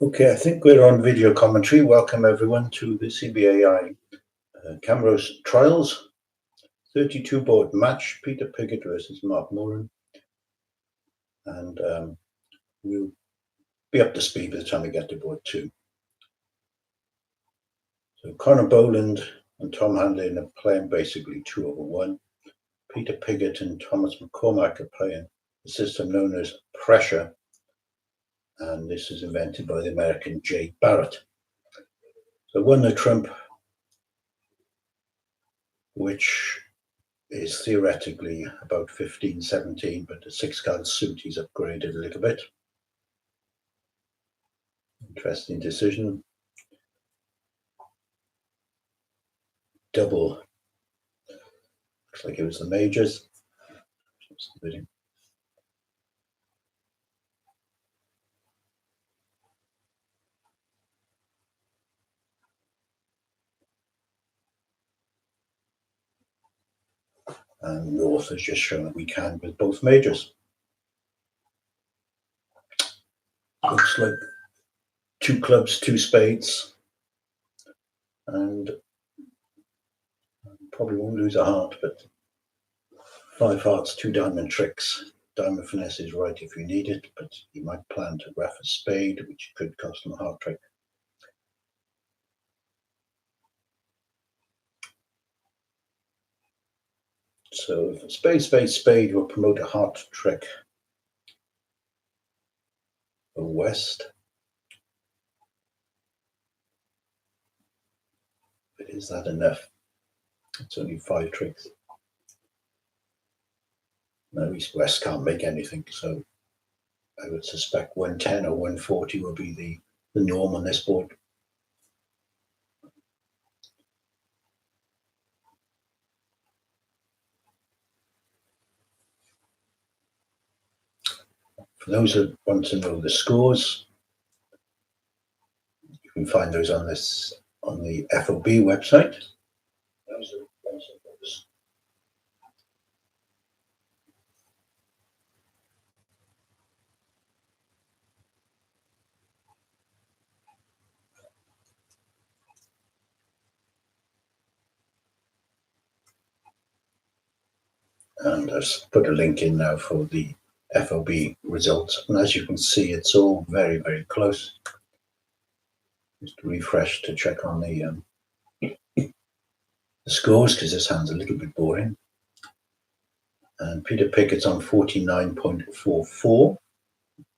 Okay, I think we're on video commentary. Welcome everyone to the CBAI Camrose Trials 32 board match, Peter Pigot versus Mark Moran. And we'll be up to speed by the time we get to board 2. So Conor Boland and Tom Handlin are playing basically 2/1. Peter Pigot and Thomas McCormack are playing the system known as Pressure. And this is invented by the American Jay Barrett. So won the trump, which is theoretically about 15, 17, but the 6-card suit he's upgraded a little bit. Interesting decision. Double. Looks like it was the majors. And North has just shown that we can with both majors. Looks like 2 clubs, 2 spades. And probably won't lose a heart, but 5 hearts, 2 diamond tricks. Diamond finesse is right if you need it, but you might plan to ref a spade, which could cost him a heart trick. So if spade, spade, spade will promote a heart trick for West. But is that enough? It's only 5 tricks. No, West can't make anything, so I would suspect 110 or 140 will be the norm on this board. For those that want to know the scores, you can find those on the FOB website. And I've put a link in now for the FOB results. And as you can see, it's all very, very close. Just refresh to check on the scores, because this hand's a little bit boring. And Peter Pickett's on 49.44.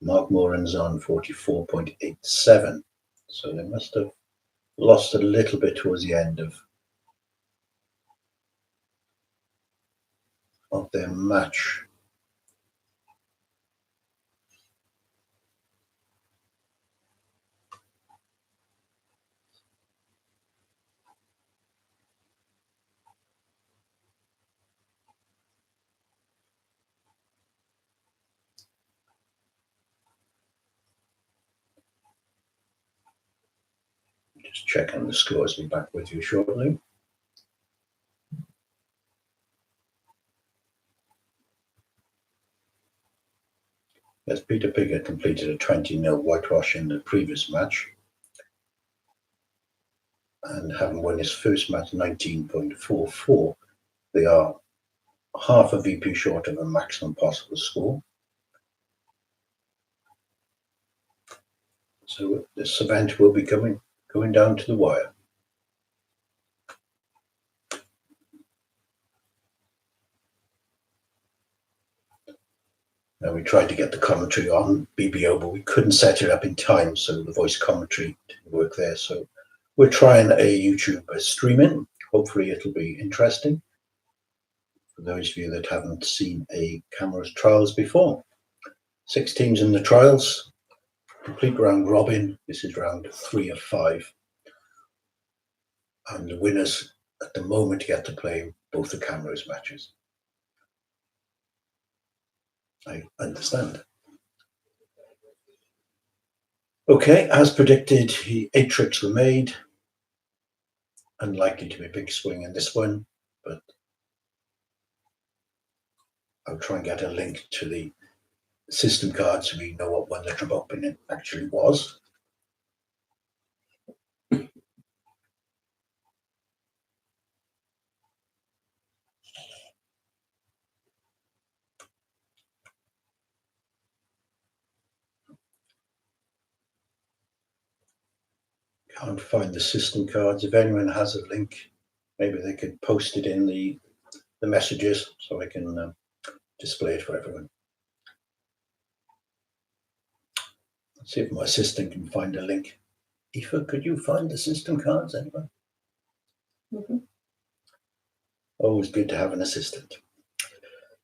Mark Moran's on 44.87. So they must have lost a little bit towards the end of their match. Just checking the scores. Be back with you shortly. Yes, Peter Pigot completed a 20-0 whitewash in the previous match, and having won his first match 19.44, they are half a VP short of a maximum possible score. So this event will be going down to the wire. Now, we tried to get the commentary on BBO, but we couldn't set it up in time, so the voice commentary didn't work there. So we're trying a YouTube streaming. Hopefully it'll be interesting for those of you that haven't seen a Camrose trials before. 6 teams in the trials, complete round robin. This is round 3 of 5. And the winners at the moment get to play both the Camrose matches. I understand. Okay, as predicted, 8 tricks were made. Unlikely to be a big swing in this one, but I'll try and get a link to the system card so we know what one the trump opening actually was. Can't find the system cards. If anyone has a link, maybe they could post it in the messages so I can display it for everyone. Let's see if my assistant can find a link. Aoife, could you find the system cards, anyone? Mm-hmm. Always good to have an assistant.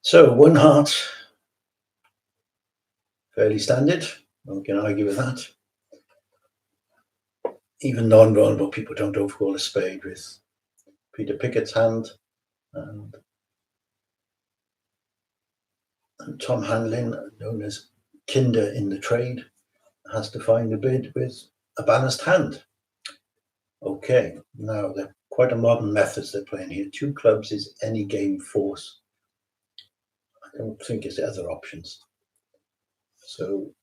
So 1 heart, fairly standard. No one can argue with that. Even non-vulnerable people don't overcall a spade with Peter Pickett's hand. And Tom Hanlon, known as Kinder in the trade, has to find a bid with a balanced hand. Okay, now they're quite a modern methods they're playing here. 2 clubs is any game force. I don't think there's other options. So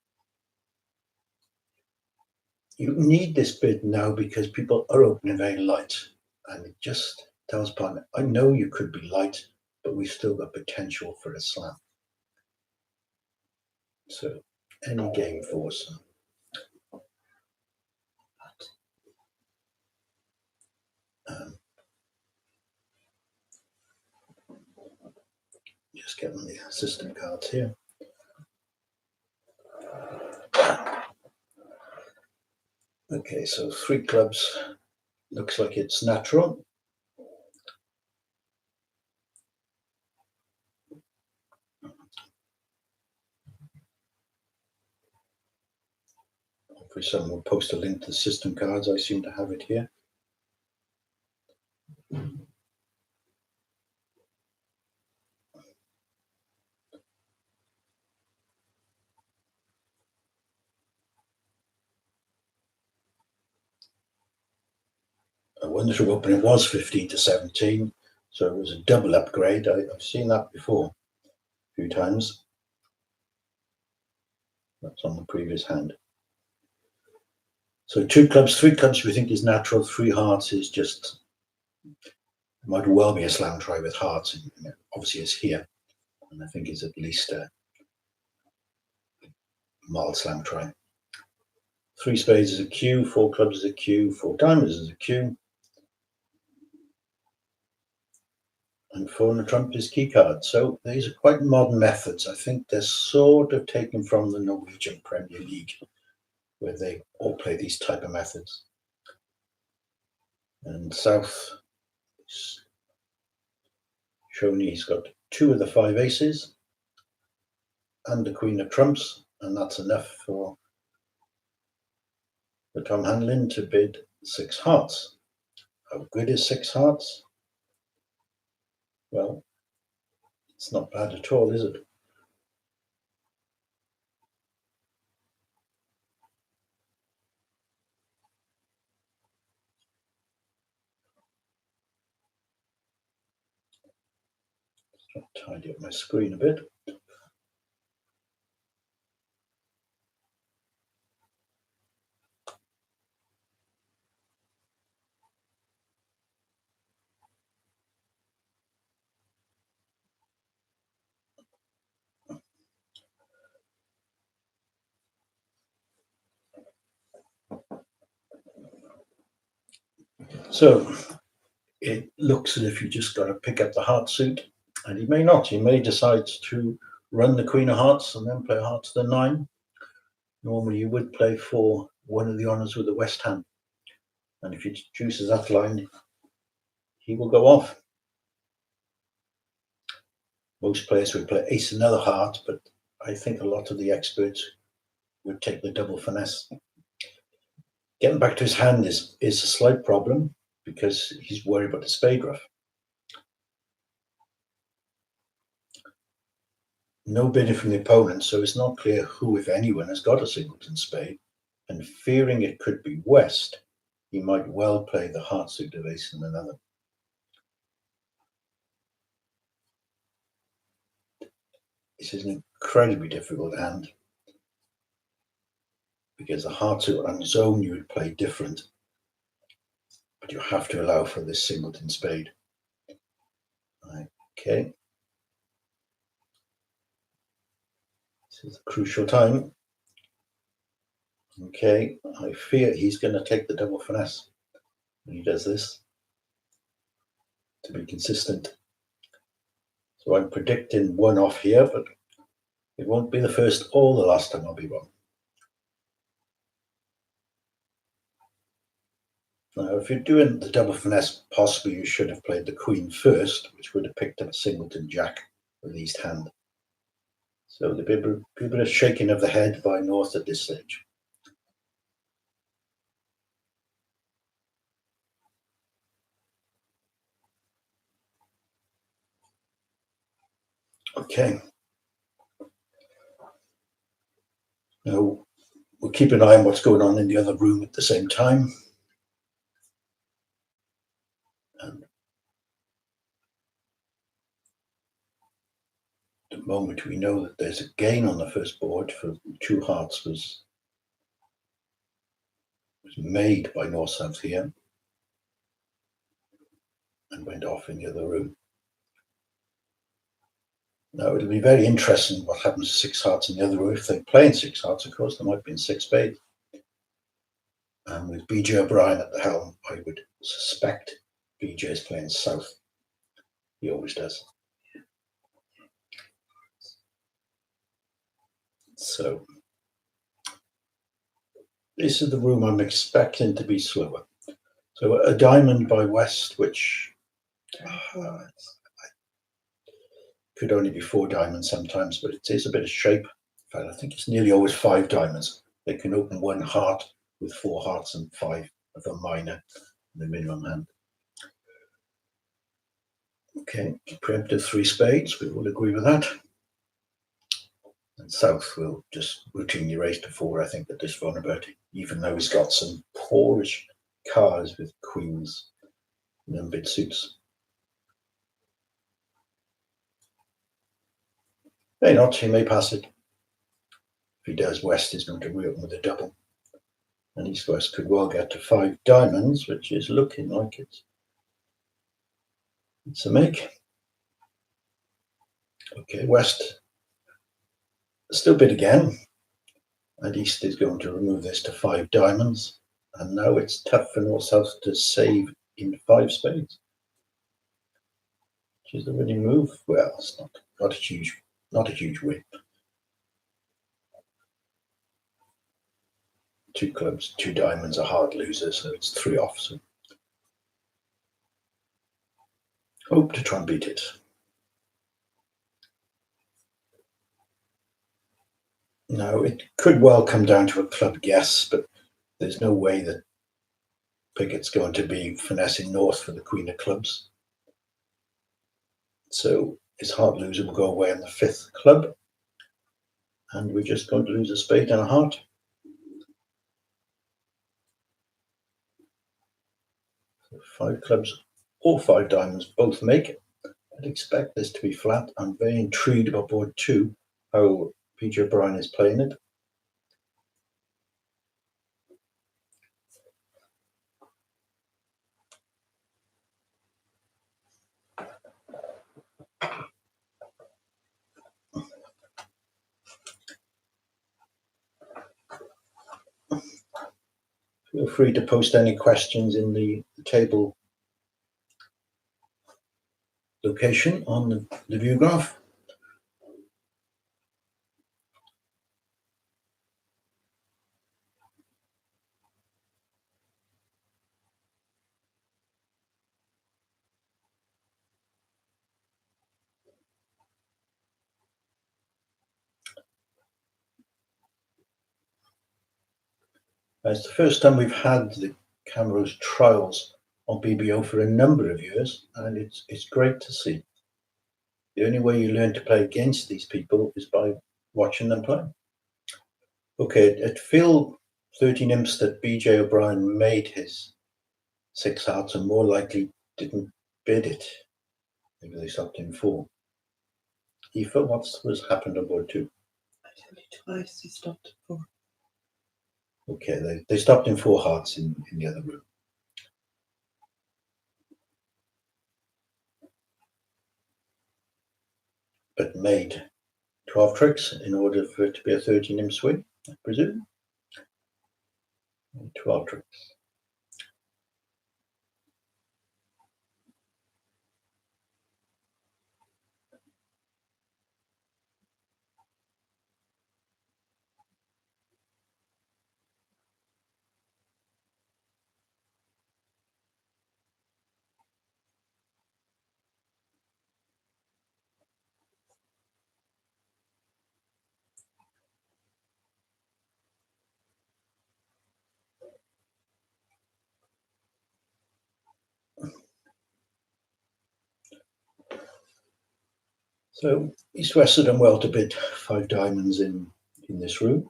you need this bid now because people are opening very light, and it just tells partner, I know you could be light, but we've still got potential for a slam. So any game force. Just getting the system cards here. Okay, so 3 clubs looks like it's natural. Hopefully someone will post a link to the system cards. I seem to have it here. Wonderful opening was 15 to 17, so it was a double upgrade. I've seen that before a few times. That's on the previous hand. So 2 clubs, 3 clubs we think is natural. 3 hearts is just, might well be a slam try with hearts. And obviously it's here, and I think it's at least a mild slam try. 3 spades is a Q, 4 clubs is a Q, 4 diamonds is a Q. And 4 on the trump is key card. So these are quite modern methods. I think they're sort of taken from the Norwegian Premier League, where they all play these type of methods. And South is shown he's got 2 of the 5 aces and the queen of trumps, and that's enough for Tom Hanlon to bid 6 hearts. How good is 6 hearts? Well, it's not bad at all, is it? I'll tidy up my screen a bit. So it looks as if you just got to pick up the heart suit, and he may not. He may decide to run the queen of hearts and then play hearts to the 9. Normally you would play for 1 of the honours with the west hand, and if he chooses that line, he will go off. Most players would play ace another heart, but I think a lot of the experts would take the double finesse. Getting back to his hand is a slight problem because he's worried about the spade ruff. No bidding from the opponent, so it's not clear who, if anyone, has got a singleton spade, and fearing it could be west, he might well play the heart suit of ace and another. This is an incredibly difficult hand because the heart suit on its own you would play different, but you have to allow for this singleton spade. Okay. This is a crucial time. Okay, I fear he's going to take the double finesse when he does this to be consistent. So I'm predicting one off here, but it won't be the first or the last time I'll be wrong. Now, if you're doing the double finesse, possibly you should have played the queen first, which would have picked up a singleton jack released hand. So there'll be a bit of shaking of the head by North at this stage. Okay. Now, we'll keep an eye on what's going on in the other room at the same time. And at the moment, we know that there's a gain on the first board for two hearts was made by North-South here and went off in the other room. Now, it'll be very interesting what happens to six hearts in the other room. If they're playing six hearts, of course, they might be in six spades. And with BJ O'Brien at the helm, I would suspect BJ is playing south. He always does. So this is the room I'm expecting to be slower. So a diamond by West, which could only be four diamonds sometimes, but it is a bit of shape. In fact, I think it's nearly always five diamonds. They can open one heart with four hearts and five of a minor in the minimum hand. Okay, preemptive three spades, we will agree with that. And South will just routinely raise to four, I think, at this vulnerability, even though he's got some poorish cards with queens and unbid suits. May not, he may pass it. If he does, West is going to reopen with a double. And East-West could well get to five diamonds, which is looking like it's a make. Okay, West still bid again. And East is going to remove this to five diamonds. And now it's tough for North-South to save in five spades. Which is the winning move. Well, it's not a huge win. Two clubs, two diamonds are hard losers, so it's three off. So hope to try and beat it. No, it could well come down to a club guess, but there's no way that Pigot's going to be finessing North for the queen of clubs. So his hard loser will go away on the fifth club. And we're just going to lose a spade and a heart. So five clubs or five diamonds both make it. I'd expect this to be flat. I'm very intrigued about board two, how PJ O'Brien is playing it. Feel free to post any questions in the table location on the view graph. It's the first time we've had the Camrose trials on BBO for a number of years, and it's great to see. The only way you learn to play against these people is by watching them play. Okay, at Phil 13 imps that BJ O'Brien made his six hearts and more likely didn't bid it. Maybe they stopped in four. Aoife, what's happened on board two? I tell you twice, he stopped at four. Okay, they stopped in four hearts in the other room. But made 12 tricks in order for it to be a 13 imp swing, I presume. 12 tricks. So East West have done well to bid 5 diamonds in this room.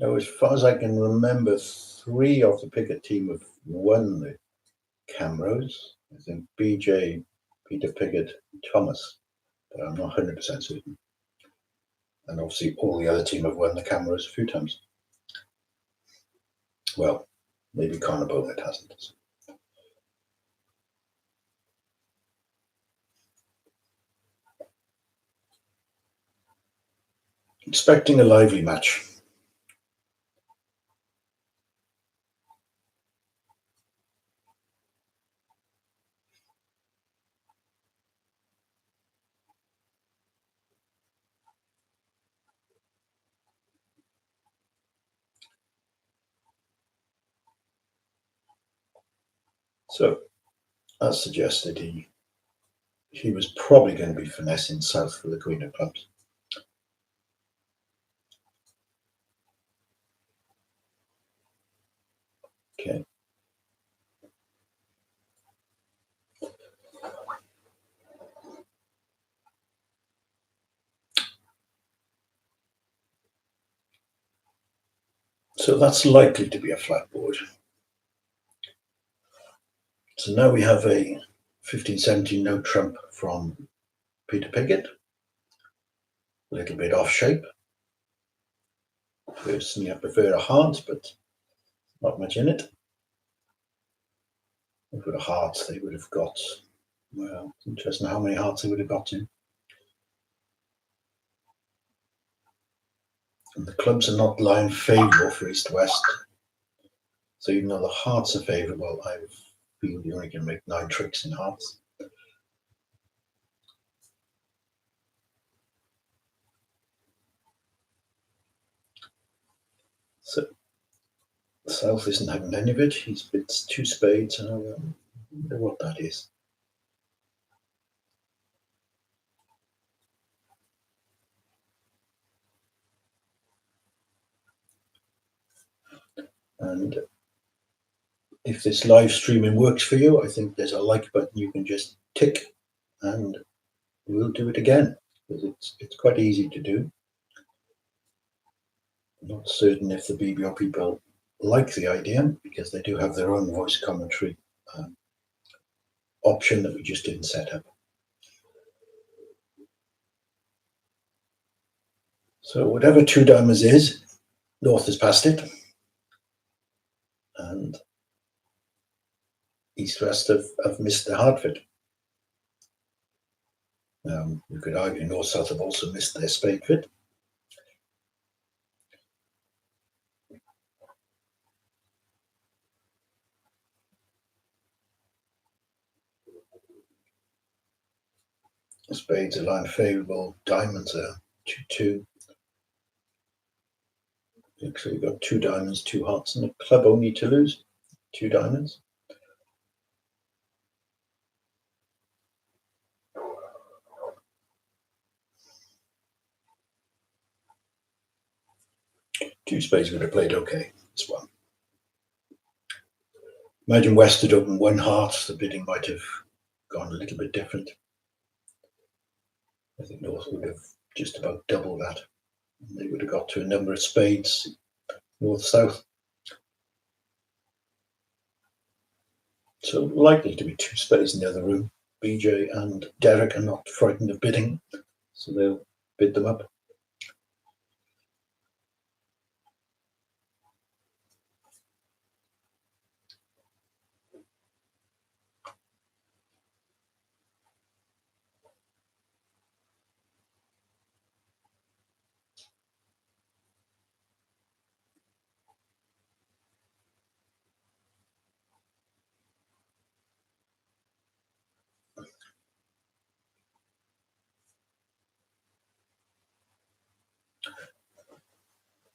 Now, as far as I can remember, 3 of the Pigot team have won the Camrose. I think BJ, Peter Pigot, Thomas, but I'm not 100% certain. And obviously all the other team have won the Camrose a few times. Well, maybe Connor Bowman hasn't. Expecting a lively match. So, as suggested, he was probably going to be finessing south for the Queen of Clubs. Okay. So that's likely to be a flat board. So now we have a 15-17 no trump from Peter Pigot. A little bit off shape. Personally, I prefer a heart, but not much in it. If it were a heart, they would have got, well, it's interesting how many hearts they would have got to. And the clubs are not lying favourable for East-West. So even though the hearts are favourable, I feel you only can make 9 tricks in hearts. So South isn't having any of it. He's bid 2 spades, and I wonder what that is. And if this live streaming works for you, I think there's a like button you can just tick, and we'll do it again, because it's quite easy to do. I'm not certain if the BBO people like the idea, because they do have their own voice commentary option that we just didn't set up. So whatever 2 diamonds is, North has passed it, and East-West have missed the hard fit. You could argue North-South have also missed their spade fit. Spades are lying favourable, diamonds are 2-2. So you've got 2 diamonds, 2 hearts, and the club only to lose 2 diamonds. Two spades would have played okay as well. Imagine West had opened 1 heart, the bidding might have gone a little bit different. I think North would have just about doubled that. And they would have got to a number of spades, North-South. So likely to be 2 spades in the other room. BJ and Derek are not frightened of bidding, so they'll bid them up.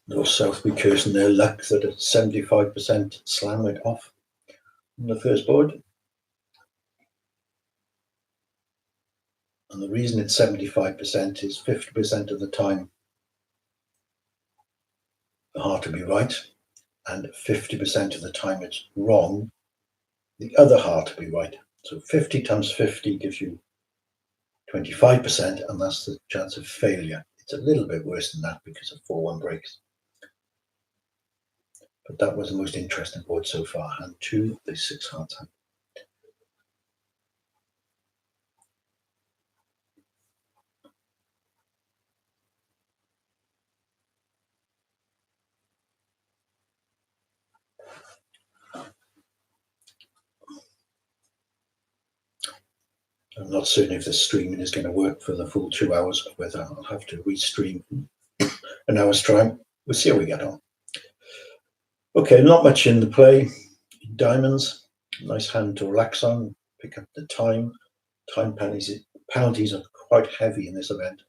North-South be cursing their luck that a 75% slam went off on the first board. And the reason it's 75% is 50% of the time the heart will be right, and 50% of the time it's wrong, the other heart will be right. So 50 times 50 gives you 25%, and that's the chance of failure. It's a little bit worse than that because of 4-1 breaks. But that was the most interesting board so far. Hand 2, the 6 hearts hand. I'm not certain if the streaming is going to work for the full 2 hours, or whether I'll have to restream an hour's time. We'll see how we get on. Okay, not much in the play. Diamonds, nice hand to relax on, pick up the time. Time penalties are quite heavy in this event.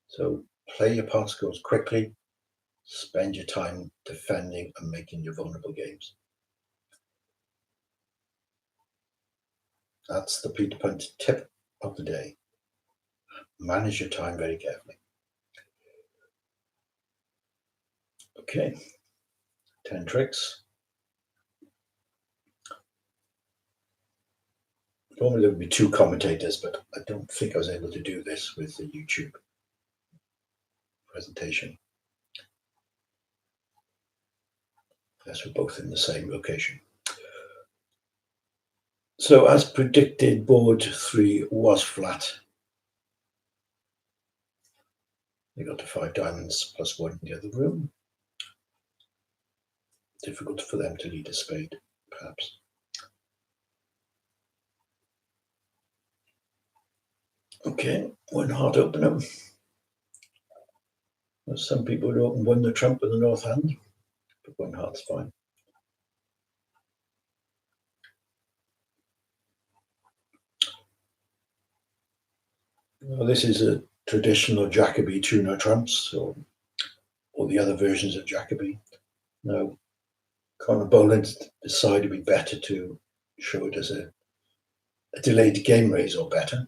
So play your pot scores quickly, spend your time defending and making your vulnerable games. That's the Peter Punt tip of the day. Manage your time very carefully. Okay, 10 tricks. Normally there would be 2 commentators, but I don't think I was able to do this with the YouTube presentation. Yes, we're both in the same location. So as predicted, board 3 was flat. They got to 5 diamonds plus 1 in the other room. Difficult for them to lead a spade, perhaps. Okay, 1 heart opener. Well, some people would open 1 the trump with the north hand, but 1 heart's fine. Well, this is a traditional Jacoby 2 no trumps, or the other versions of Jacoby. Now, Conor Boland decided it'd be better to show it as a delayed game raise or better.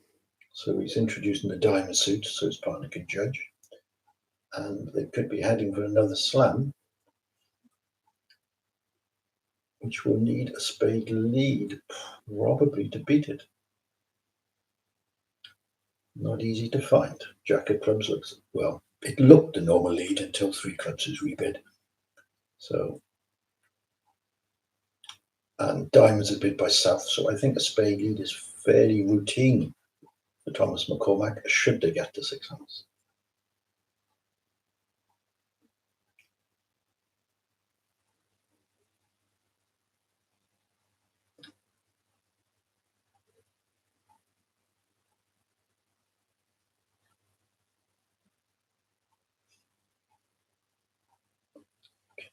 So he's introducing the diamond suit so his partner can judge. And they could be heading for another slam, which will need a spade lead, probably to beat it. Not easy to find. Jack of clubs looks, well, it looked the normal lead until 3 clubs is rebid. So, and diamonds are bid by South, so I think a spade lead is fairly routine for Thomas McCormack, should they get to 6 hands.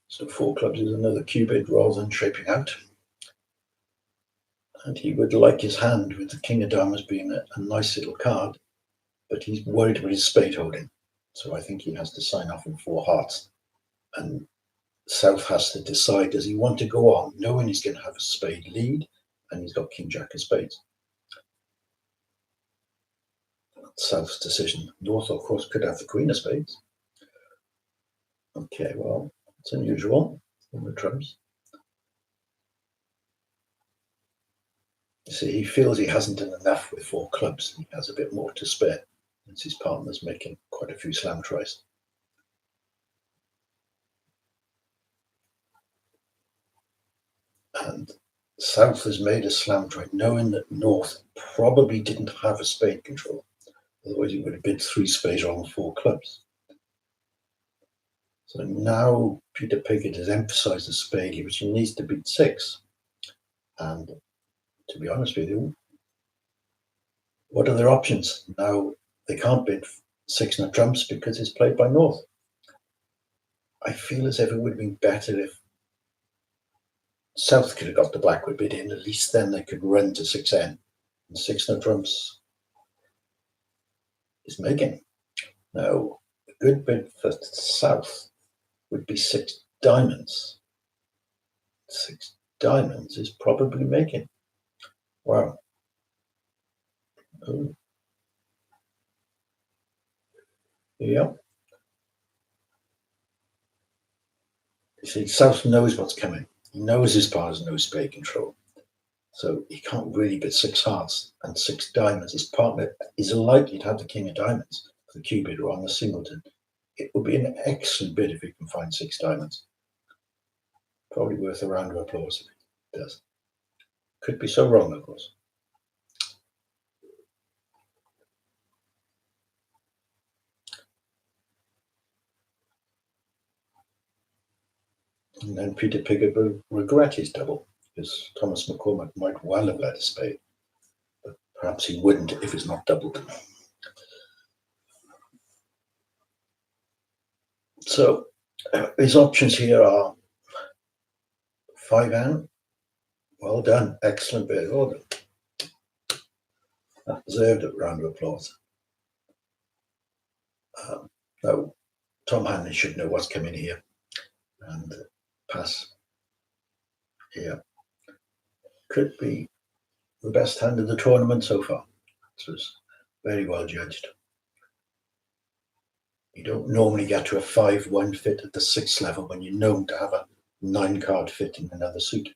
So 4 clubs is another cubit rather than shaping out. And he would like his hand with the king of diamonds being a nice little card, but he's worried about his spade holding. So I think he has to sign off in 4 hearts. And South has to decide, does he want to go on knowing he's going to have a spade lead and he's got king jack of spades? South's decision. North, of course, could have the queen of spades. Okay, well, it's unusual in the trumps. You see, he feels he hasn't done enough with 4 clubs. He has a bit more to spare, since his partner's making quite a few slam tries. And South has made a slam try, knowing that North probably didn't have a spade control. Otherwise, he would have bid 3 spades on 4 clubs. So now Peter Pigot has emphasized the spade, which he needs to beat 6. And to be honest with you, what are their options? Now they can't bid 6 no trumps because it's played by North. I feel as if it would have been better if South could have got the blackwood bid in. At least then they could run to 6N. And 6 no trumps is making. Now, good bid for South would be 6 diamonds. 6 diamonds is probably making. Wow. Oh. Yeah. You see, South knows what's coming. He knows his part has no spade control. So he can't really bid 6 hearts and 6 diamonds. His partner is likely to have the king of diamonds for the cubid or on the singleton. It would be an excellent bid if he can find 6 diamonds. Probably worth a round of applause if he does. Could be so wrong, of course. And then Peter Pigot will regret his double, because Thomas McCormack might well have led a spade, but perhaps he wouldn't if it's not doubled. So his options here are 5-hand. Well done, excellent bid. Well done. That deserved a round of applause. No, Tom Hanley should know what's coming here. And pass. Yeah. Could be the best hand of the tournament so far. This was very well judged. You don't normally get to a 5-1 fit at the 6th level when you're known to have a 9-card fit in another suit.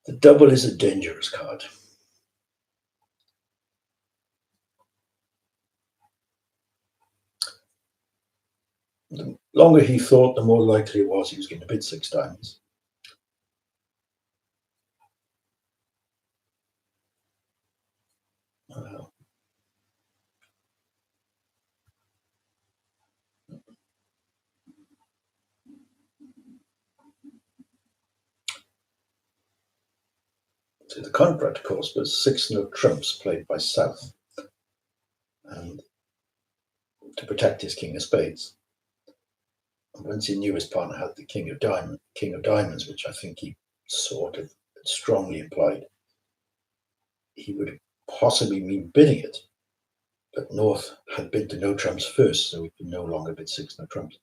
The double is a dangerous card. The longer he thought, the more likely it was he was going to bid 6 diamonds. So the contract, of course, was 6 no trumps played by South, and to protect his king of spades. And once he knew his partner had the king of diamonds, which I think he sort of strongly implied, he would have possibly been bidding it, but North had bid the no trumps first, so he could no longer bid 6 no trumps.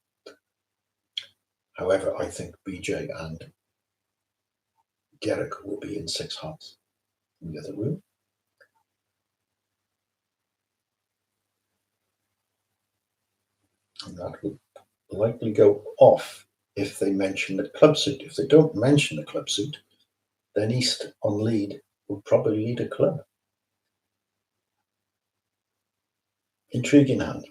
However, I think BJ and Garrick will be in 6 hearts in the other room. And that will likely go off if they mention the club suit. If they don't mention the club suit, then East on lead will probably lead a club. Intriguing hand.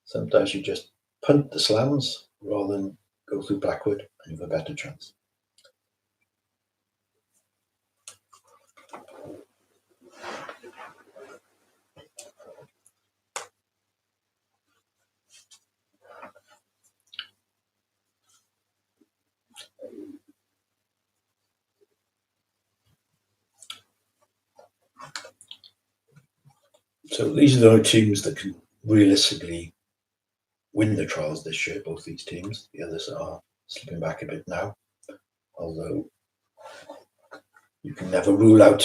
Sometimes you just punt the slams rather than go through backward and you have a better chance. So these are the only teams that can realistically win the trials this year, both these teams. The others are slipping back a bit now, although you can never rule out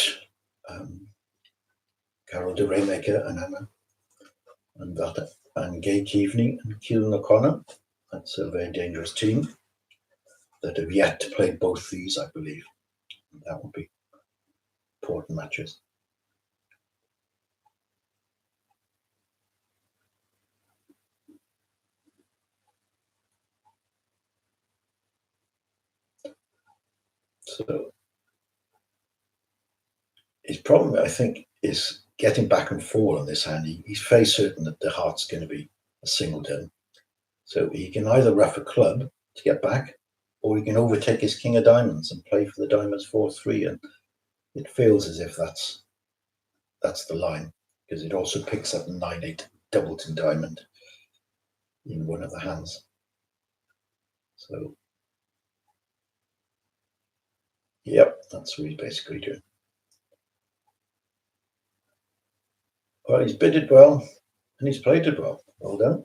Carol de Raymaker and Anna and Gay Keaveney and Keelan O'Connor. That's a very dangerous team that have yet to play both these, I believe. That would be important matches. So his problem, I think, is getting back and forth on this hand. He's very certain that the heart's going to be a singleton. So he can either rough a club to get back, or he can overtake his king of diamonds and play for the diamonds 4-3. And it feels as if that's the line, because it also picks up 9-8 doubleton diamond in one of the hands. So, yep, that's what he's basically doing. Well, he's bid it well, and he's played it well. Well done.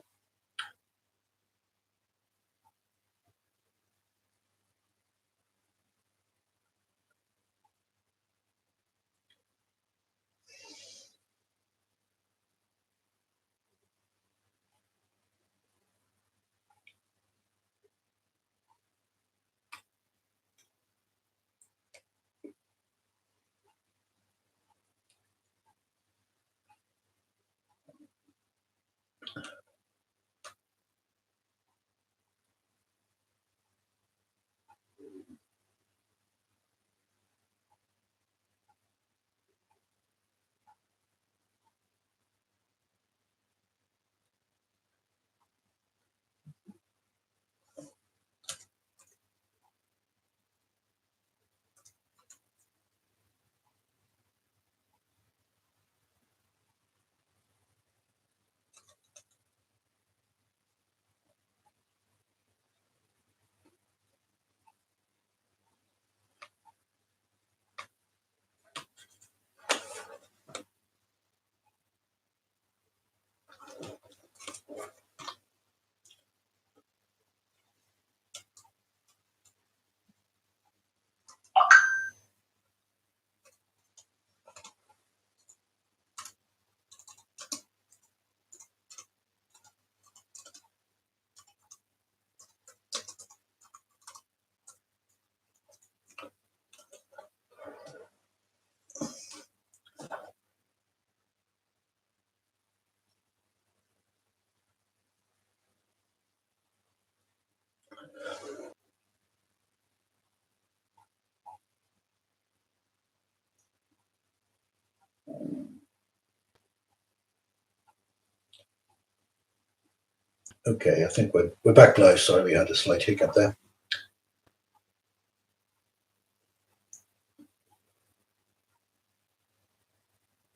Okay, I think we're back live. Sorry, we had a slight hiccup there.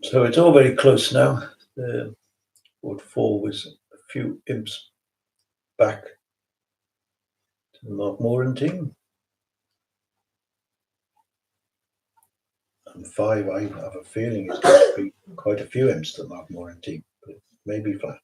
So it's all very close now. Board 4 was a few imps back to the Mark Moran team. And 5, I have a feeling it's going to be quite a few imps to the Mark Moran team, but it may be flat.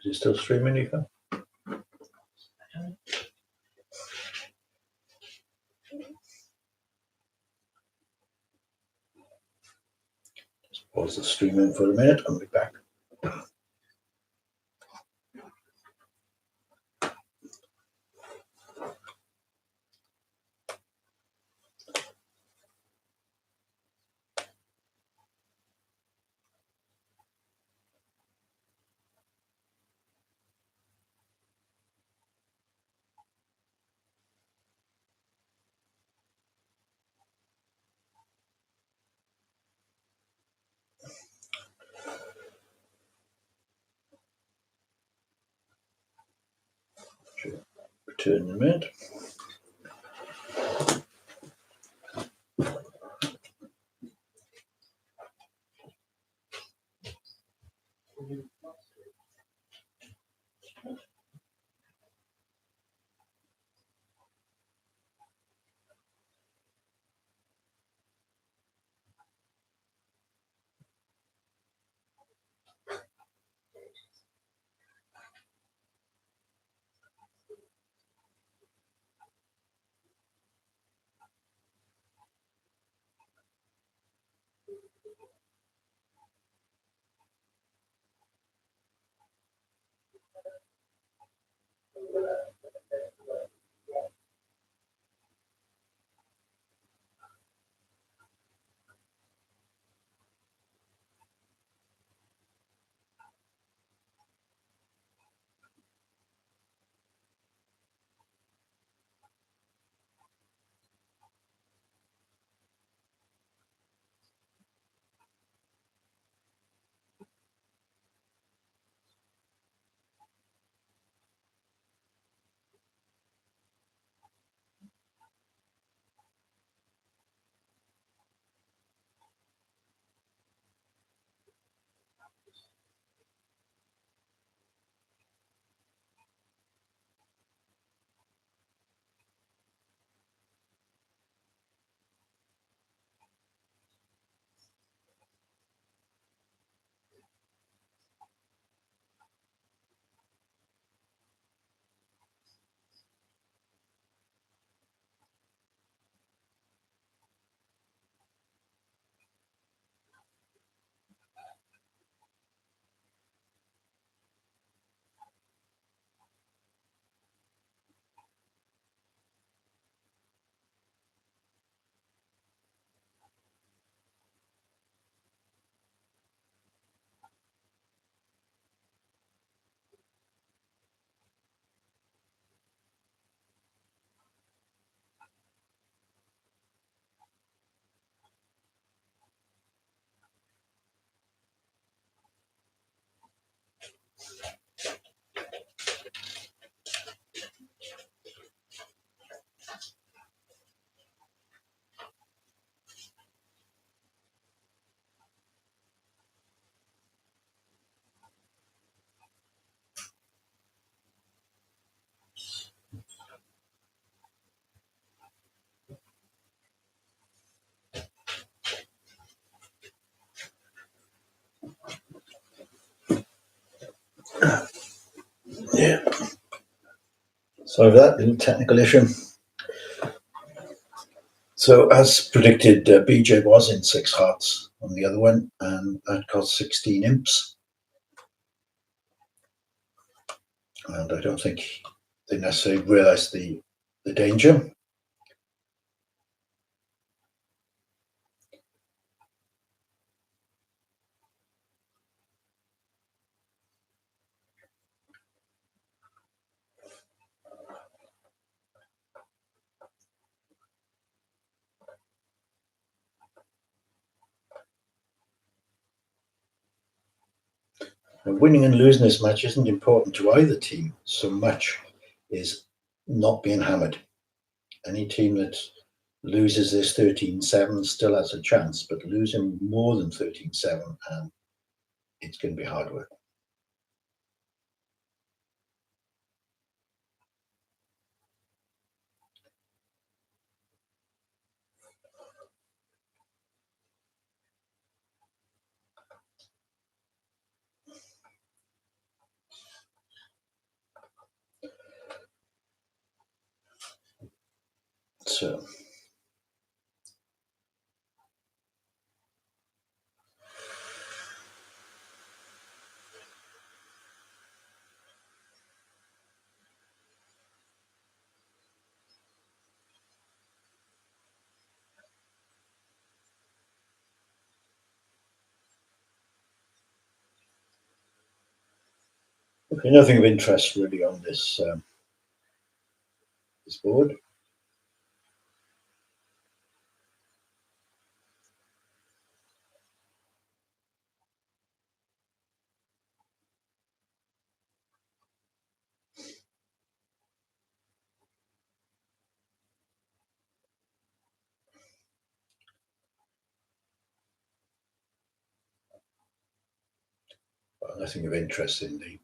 Is it still streaming, Eva? Just pause the streaming for a minute and be back. Should return in a minute. Yeah. Sorry for that little technical issue. So, as predicted, BJ was in 6 hearts on the other one, and that cost 16 imps. And I don't think they necessarily realised the danger. And winning and losing this match isn't important to either team so much is not being hammered. Any team that loses this 13-7 still has a chance, but losing more than 13-7, and it's going to be hard work. So okay, nothing of interest really on this this board. Nothing of interest in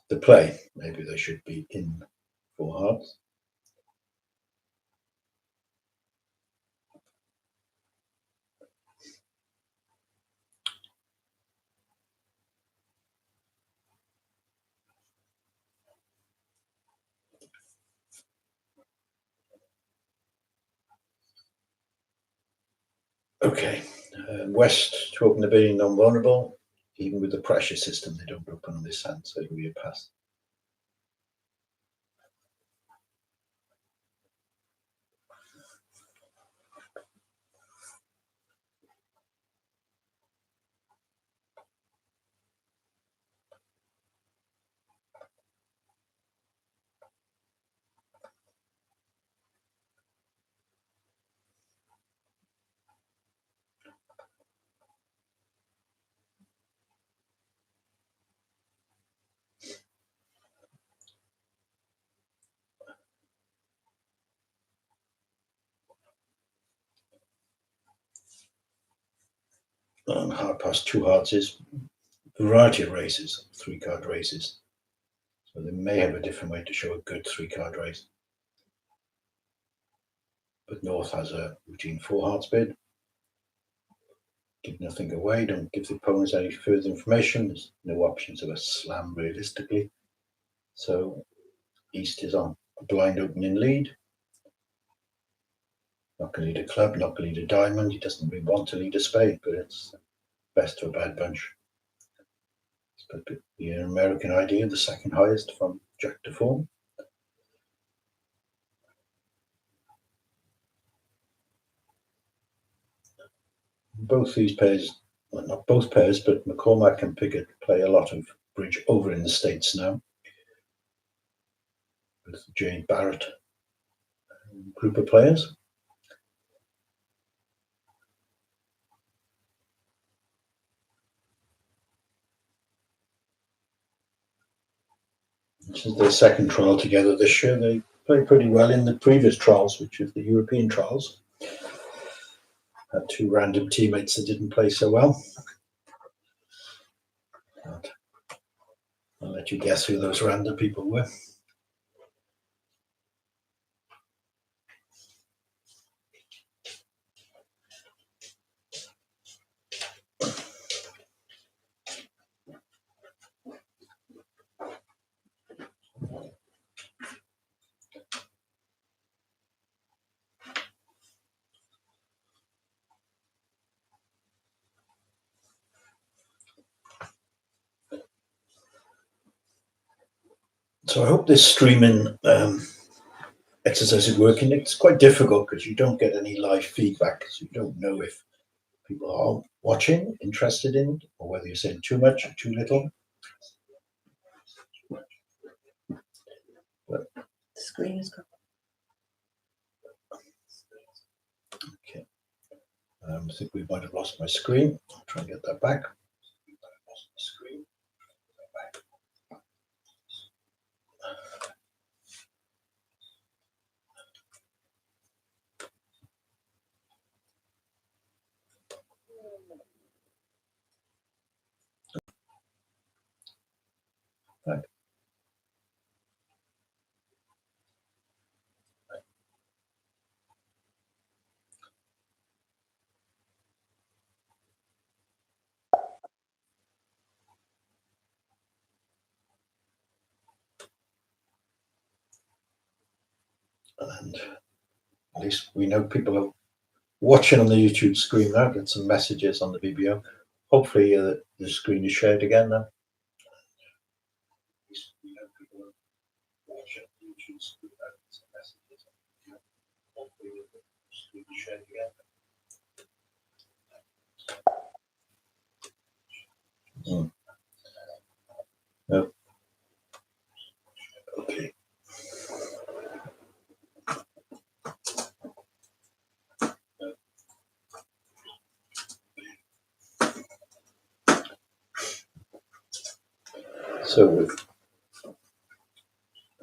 the play. Maybe they should be in 4 hearts. Okay, West to open the bidding non-vulnerable. Even with the pressure system, they don't open on this hand, so it'll be a pass. And hard pass 2 hearts is a variety of races, 3-card races. So they may have a different way to show a good 3-card race. But North has a routine 4 hearts bid. Give nothing away, don't give the opponents any further information. There's no options of a slam realistically. So East is on a blind opening lead. Not going to lead a club, not going to lead a diamond. He doesn't really want to lead a spade, but it's best of a bad bunch. It's the American idea, the second highest from Jack to 4. Both these pairs, well, not both pairs, but McCormack and Pigot play a lot of bridge over in the States now. With Jade Barrett group of players. This is their second trial together this year. They played pretty well in the previous trials, which is the European trials. Had 2 random teammates that didn't play so well. But I'll let you guess who those random people were. So I hope this streaming exercise is working. It's quite difficult because you don't get any live feedback, so you don't know if people are watching, interested in it, or whether you're saying too much or too little. The screen is gone. Okay. I think we might have lost my screen. I'll try and get that back. Back. And at least we know people are watching on the YouTube screen now. Get some messages on the BBO. Hopefully the screen is shared again now. At least we know people are watching on the YouTube screen now. Get some messages on the BBO. Hopefully the screen is shared again. No. Okay. So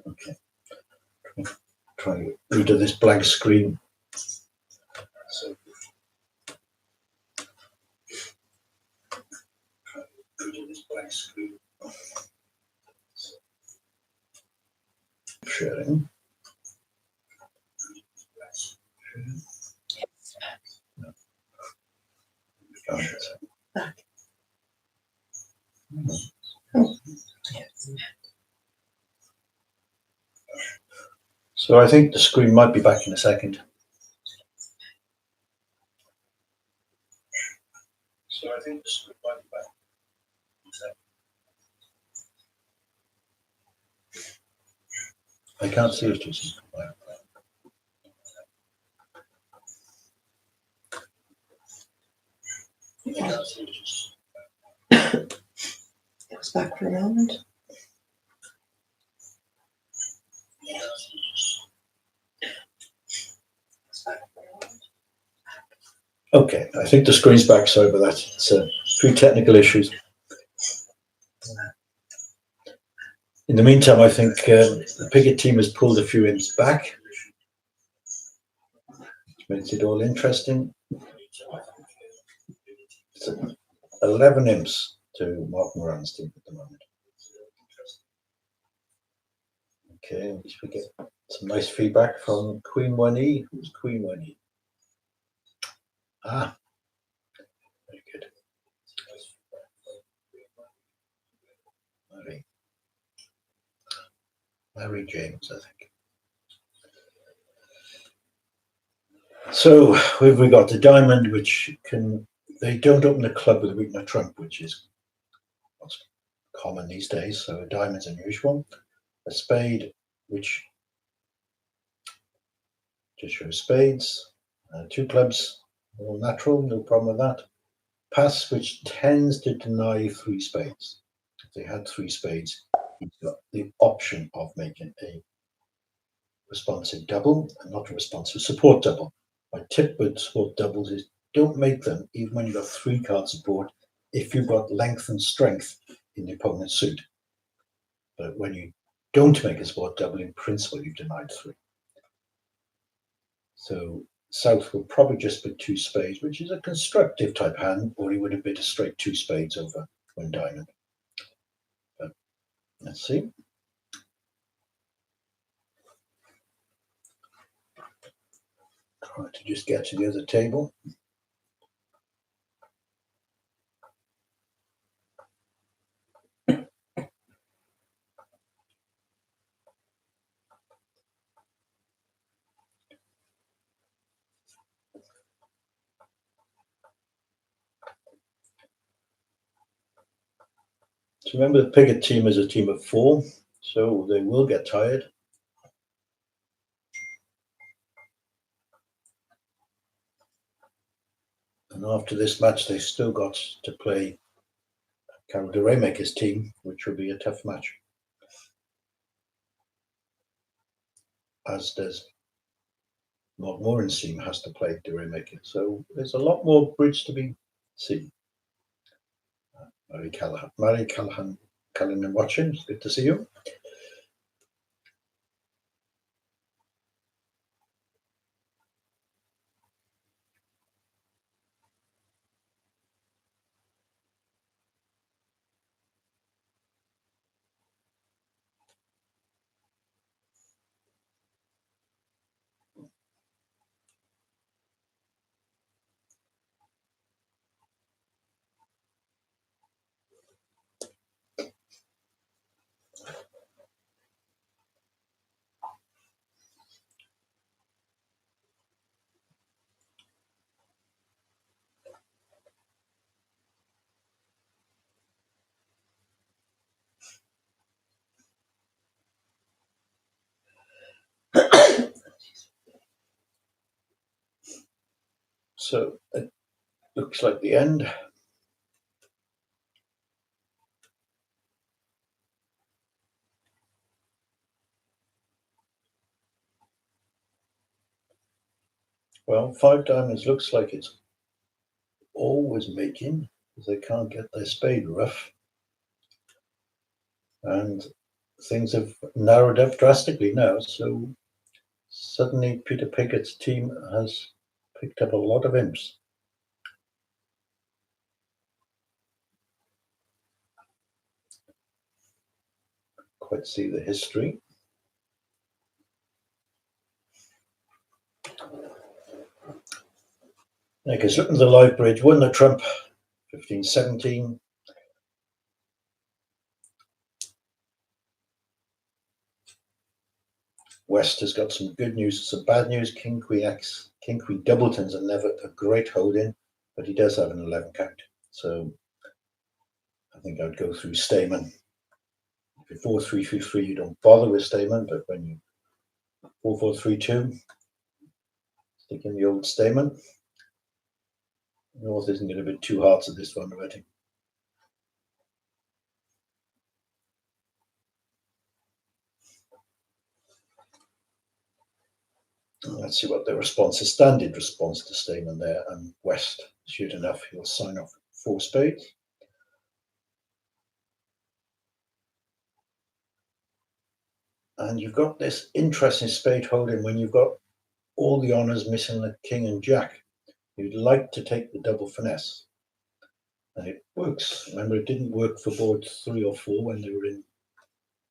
okay. Try to rid of this blank screen. So rid of this blank screen. Sharing. No. Back. So I think the screen might be back in a second. So I think the screen might be back in a second. I can't see it. Just It was back for a moment. Okay, I think the screen's back. Sorry about that. It's a few technical issues. In the meantime, I think the Pigot team has pulled a few imps back, which makes it all interesting. It's 11 imps to Mark Moran's team at the moment. Okay, at least we get some nice feedback from Queen 1E. Who's Queen 1E? Ah, very good. Larry James, I think. So we got the diamond, which they don't open the club with a weak nut trump, which is what's common these days. So a diamond's unusual. A spade, which just shows spades. Two clubs, all natural, no problem with that. Pass, which tends to deny three spades. If they had three spades, he's got the option of making a responsive double and not a responsive support double. My tip with support doubles is don't make them even when you've got three cards aboard if you've got length and strength in the opponent's suit. But when you don't make a support double, in principle, you've denied three. So South will probably just put two spades, which is a constructive type hand, or he would have bid a straight two spades over one diamond. But let's see. Try to just get to the other table. So remember, the Pigot team is a team of four. So they will get tired. And after this match, they've still got to play Carol de Raymaker's team, which will be a tough match. As does Moran's team has to play de Raymaker. So there's a lot more bridge to be seen. Mary Callahan, watching. It's good to see you. So it looks like the end. Well, 5 diamonds looks like it's always making, because they can't get their spade rough. And things have narrowed up drastically now. So suddenly Peter Pigot's team has picked up a lot of imps. Quite see the history. Because the live bridge won the trump 15-17. West has got some good news, some bad news. King Queen Doubletons are never a great hold-in, but he does have an 11 count. So I think I'd go through Stayman. If you're 4-3-3-3, you don't bother with Stayman, but when you 4-4-3-2, stick in the old Stayman. North isn't going to be 2 hearts at this one already. Let's see what the response is. Standard response to Stayman there, and West, sure enough, he'll sign off 4 spades. And you've got this interesting spade holding when you've got all the honours missing the king and jack. You'd like to take the double finesse. And it works. Remember, it didn't work for board 3 or 4 when they were in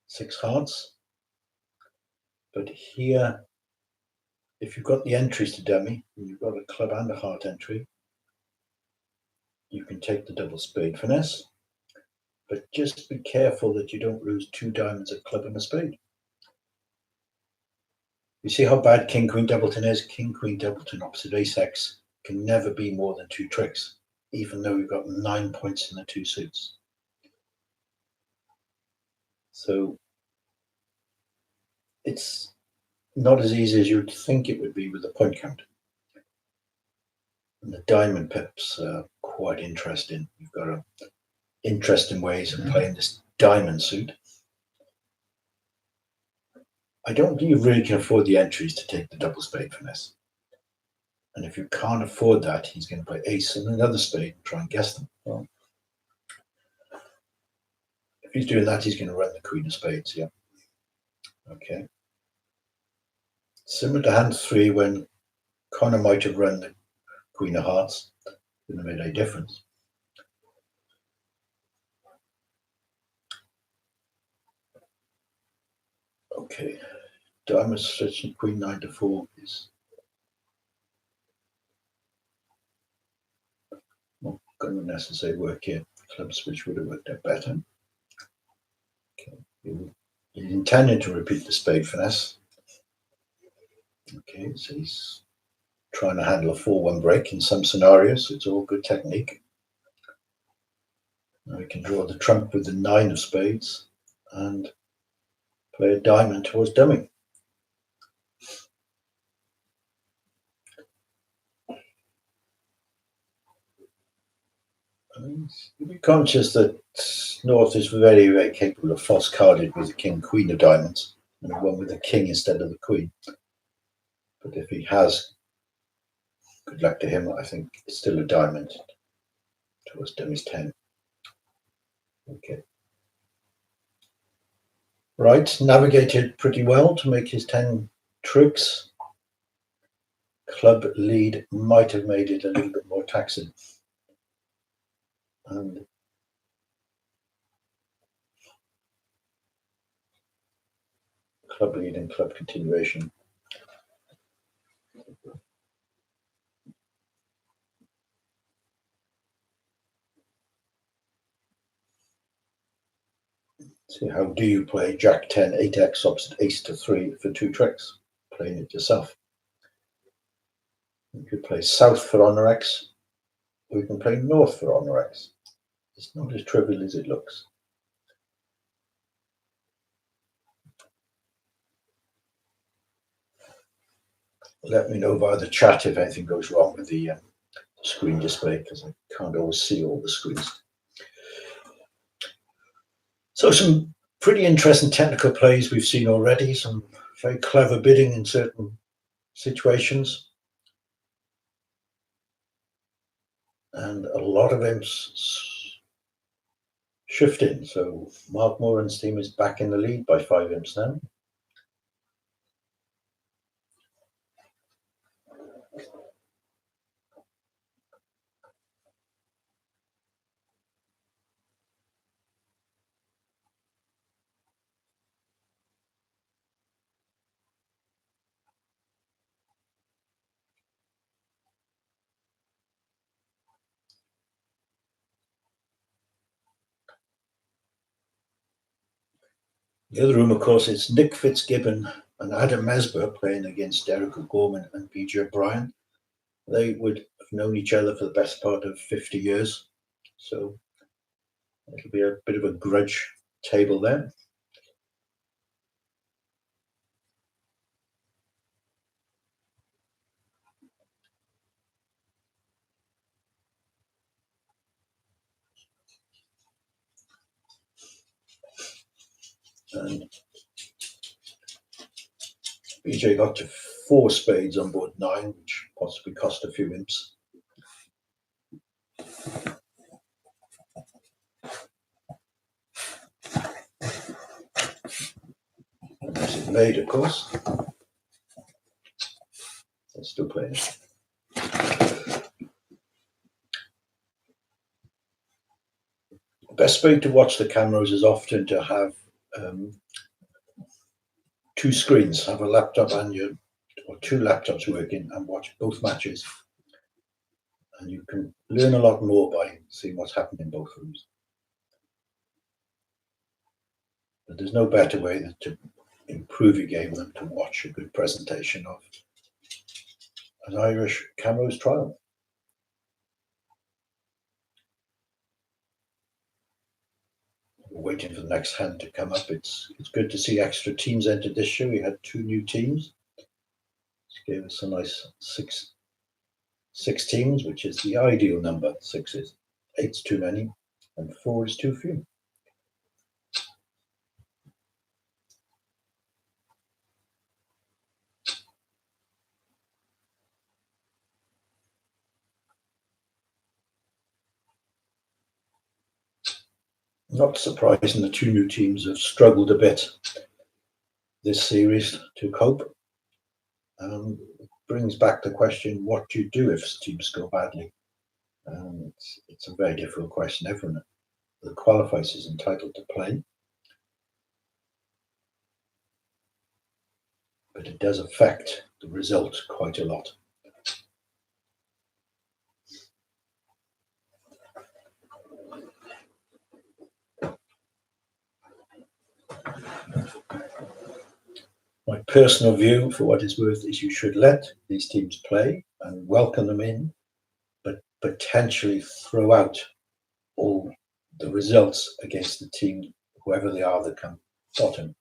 6 hearts. But here, if you've got the entries to dummy, and you've got a club and a heart entry, you can take the double spade finesse. But just be careful that you don't lose 2 diamonds, a club and a spade. You see how bad King Queen Doubleton is? King Queen Doubleton opposite Ace X can never be more than 2 tricks, even though you've got 9 points in the 2 suits. So it's not as easy as you'd think it would be with the point count. And the diamond pips are quite interesting. You've got interesting ways of playing this diamond suit. I don't think you really can afford the entries to take the double spade finesse. And if you can't afford that, he's going to play ace and another spade and try and guess them. Well, if he's doing that, he's going to run the queen of spades, yeah. Okay. Similar to hand 3 when Connor might have run the queen of hearts. Wouldn't have made any difference. Okay. Diamond switching queen 9 to 4 is not going to necessarily work here. Club switch would have worked out better. Okay. He's intending to repeat the spade finesse. Okay, so he's trying to handle a 4-1 break in some scenarios. It's all good technique. Now we can draw the trump with the 9 of spades, and play a diamond towards dummy. Be conscious that North is very, very capable of false carded with the king, queen of diamonds, and he won with the king instead of the queen. But if he has, good luck to him, I think it's still a diamond towards dummy's 10. Okay. Right, navigated pretty well to make his 10 tricks. Club lead might have made it a little bit more taxing. And club lead and club continuation. See, how do you play Jack 10, 8x opposite ace to 3 for 2 tricks? Playing it yourself. You could play south for honor X, or you can play north for honor X. It's not as trivial as it looks. Let me know via the chat if anything goes wrong with the screen display, because I can't always see all the screens. So some pretty interesting technical plays we've seen already, some very clever bidding in certain situations, and a lot of imps shifting. So Mark Moran's team is back in the lead by 5 imps now. The other room, of course, is Nick Fitzgibbon and Adam Mesber playing against Derek Gorman and PJ O'Brien. They would have known each other for the best part of 50 years. So it'll be a bit of a grudge table there. And BJ got to 4 spades on board 9, which possibly cost a few imps. And as it made, of course. They're still playing it. The best way to watch the Camrose is often to have 2 screens, have a laptop and or 2 laptops working and watch both matches. And you can learn a lot more by seeing what's happening in both rooms. But there's no better way than to improve your game than to watch a good presentation of an Irish Camrose trial. We're waiting for the next hand to come up. It's good to see extra teams entered this year. We had 2 new teams. This gave us a nice six teams, which is the ideal number. 6 is 8's too many, and 4 is too few. Not surprising, the 2 new teams have struggled a bit this series to cope. It brings back the question, what do you do if teams go badly? It's a very difficult question. Everyone that qualifies is entitled to play. But it does affect the result quite a lot. My personal view, for what it's worth, is you should let these teams play and welcome them in, but potentially throw out all the results against the team, whoever they are, that come bottom.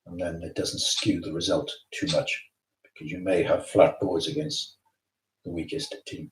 and then it doesn't skew the result too much, because you may have flat boards against the weakest team.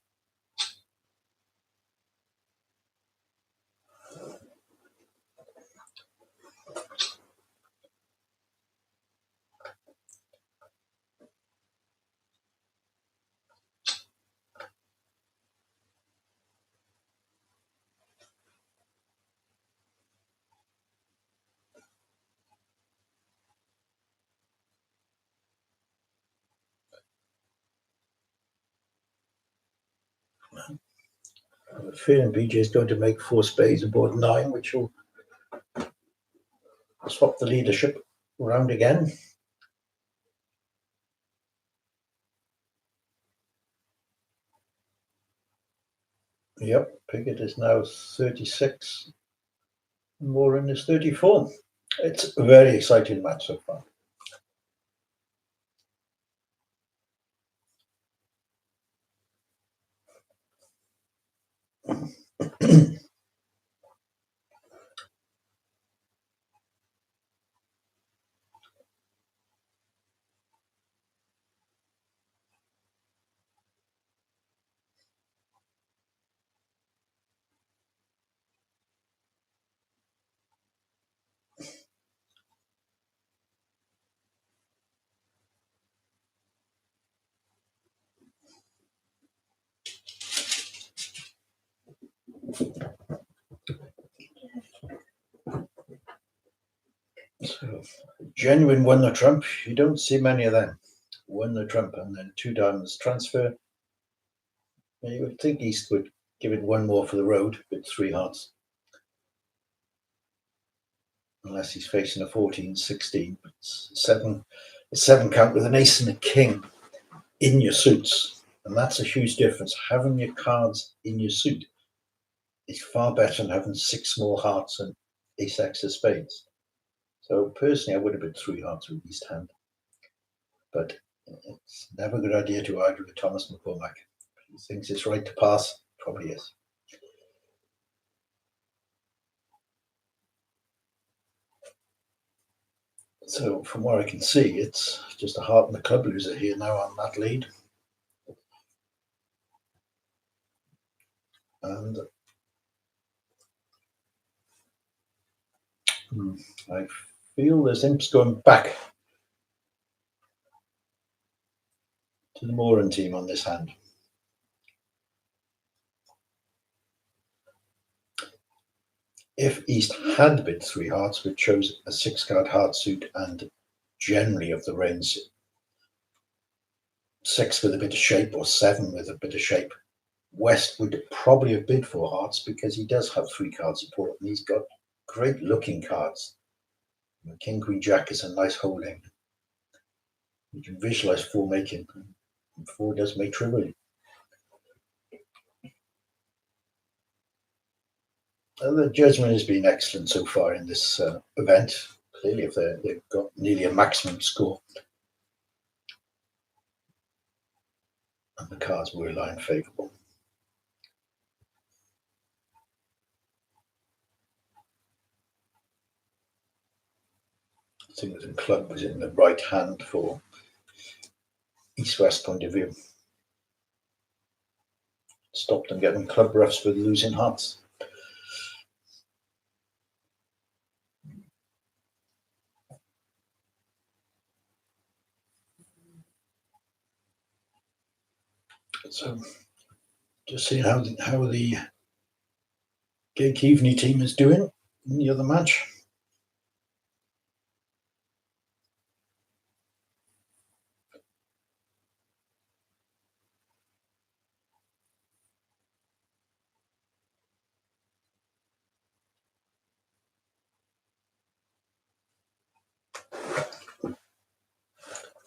I have a feeling BJ is going to make 4 spades aboard 9, which will swap the leadership around again. Yep, Pigot is now 36, and Moran is 34. It's a very exciting match so far. So, genuine won the trump. You don't see many of them. Won the trump and then 2 diamonds transfer. And you would think East would give it 1 more for the road with 3 hearts. Unless he's facing a 14, 16. But a 7 count with an ace and a king in your suits. And that's a huge difference. Having your cards in your suit is far better than having 6 small hearts and ace X of spades. So personally, I would have been 3 hearts with East hand. But it's never a good idea to argue with Thomas McCormack. He thinks it's right to pass, probably is. So from what I can see, it's just a heart and the club loser here now on that lead. And I feel there's imps going back to the Moran team on this hand. If East had been 3 hearts, which shows a 6-card heart suit and generally of the range 6 with a bit of shape or 7 with a bit of shape, West would probably have bid 4 hearts because he does have 3 card support and he's got great looking cards. King, Queen, Jack is a nice holding. You can visualize 4 making, and 4 does make trivially. The judgment has been excellent so far in this event. Clearly, if they've got nearly a maximum score. And the cards were lying favourable. Singleton Club was in the right hand for East-West point of view. Stopped them getting club roughs with losing hearts. So, just see how the Gay Keaveney team is doing in the other match.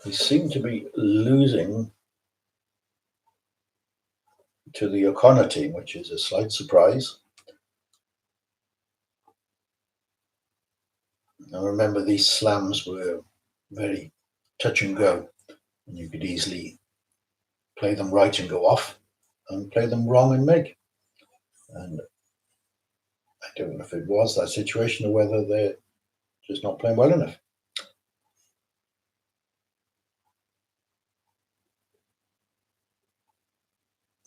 They seem to be losing to the O'Connor team, which is a slight surprise. Now remember, these slams were very touch and go, and you could easily play them right and go off, and play them wrong and make. And I don't know if it was that situation or whether they're just not playing well enough.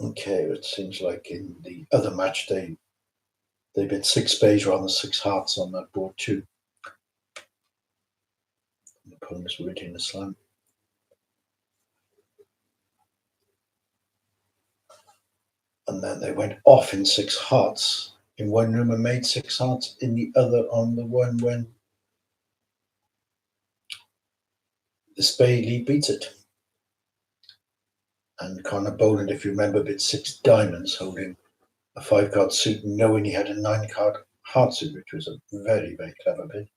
Okay, it seems like in the other match they bid 6 spades rather than 6 hearts on that board too. The opponents were in the slam. And then they went off in 6 hearts in one room and made 6 hearts in the other on the one when the spade lead beats it. And Connor Boland, if you remember, bid 6 diamonds holding a 5-card suit, knowing he had a 9-card heart suit, which was a very, very clever bid.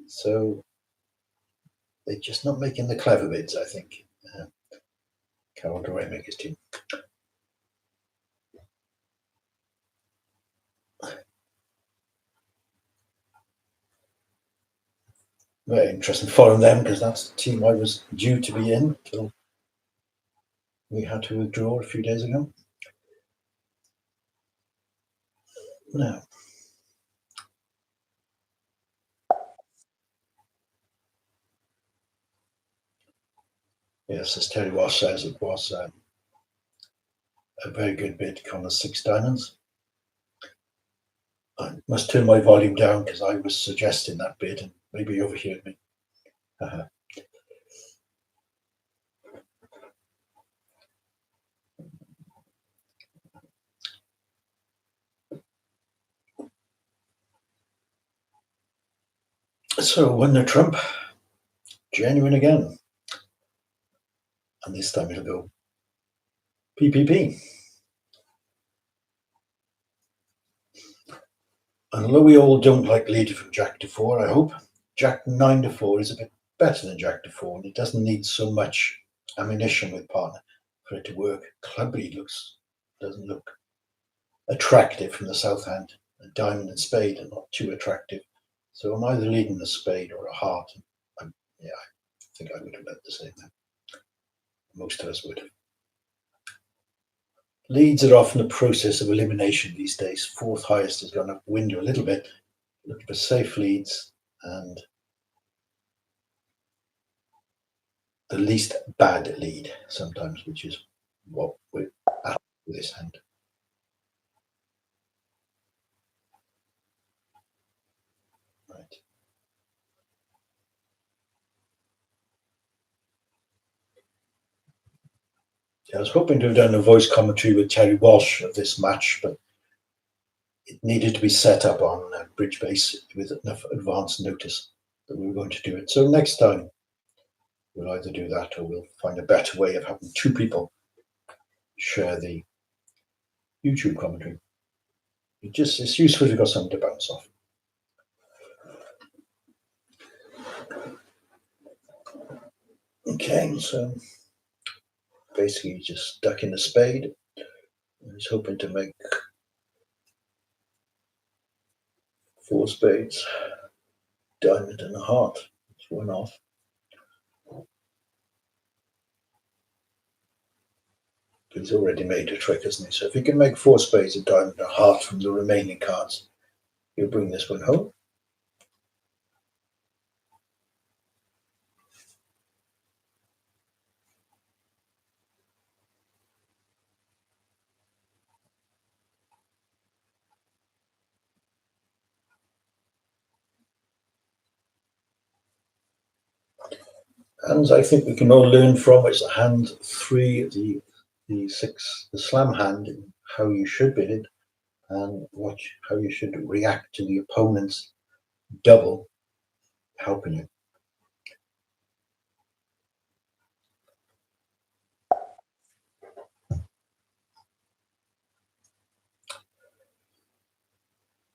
So they're just not making the clever bids, I think. Carol Doremaker's team. Very interesting following them, because that's the team I was due to be in until we had to withdraw a few days ago. Now, yes, as Terry Ross says, it was a very good bid, Connor 6 diamonds. I must turn my volume down because I was suggesting that bid and maybe you overheard me. So when the Trump, genuine again. And this time it'll go PPP. And although we all don't like leading from Jack to 4, I hope Jack 9 to 4 is a bit better than Jack to 4, and it doesn't need so much ammunition with partner for it to work. Club lead doesn't look attractive from the south hand. A diamond and spade are not too attractive. So I'm either leading a spade or a heart. I think I would have led the same thing. Most of us would have. Leads are often a process of elimination these days. 4th highest has gone up window a little bit. Looking for safe leads and the least bad lead sometimes, which is what we're at with this hand. Right. I was hoping to have done a voice commentary with Terry Walsh of this match, but it needed to be set up on Bridge Base with enough advance notice that we were going to do it. So next time we'll either do that or we'll find a better way of having 2 people share the YouTube commentary. It's useful to got something to bounce off. Okay, so basically just stuck in the spade. He's hoping to make 4 spades, diamond and a heart. It's one off. He's already made a trick, hasn't he? So if he can make 4 spades, a diamond and a heart from the remaining cards, he'll bring this one home. And I think we can all learn from it's hand 3, the 6, the slam hand, how you should bid it, and how you should react to the opponent's double helping you.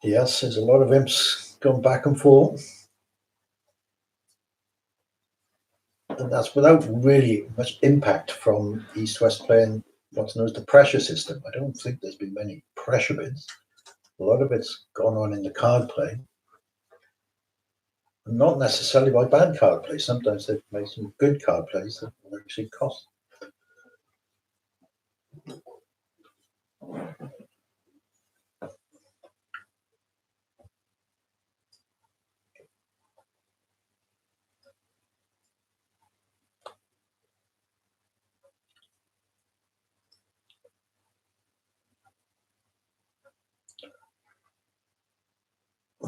Yes, there's a lot of imps going back and forth. And that's without really much impact from East-West playing what's known as the pressure system. I don't think there's been many pressure bids. A lot of it's gone on in the card play. And not necessarily by bad card play. Sometimes they've made some good card plays that will actually cost.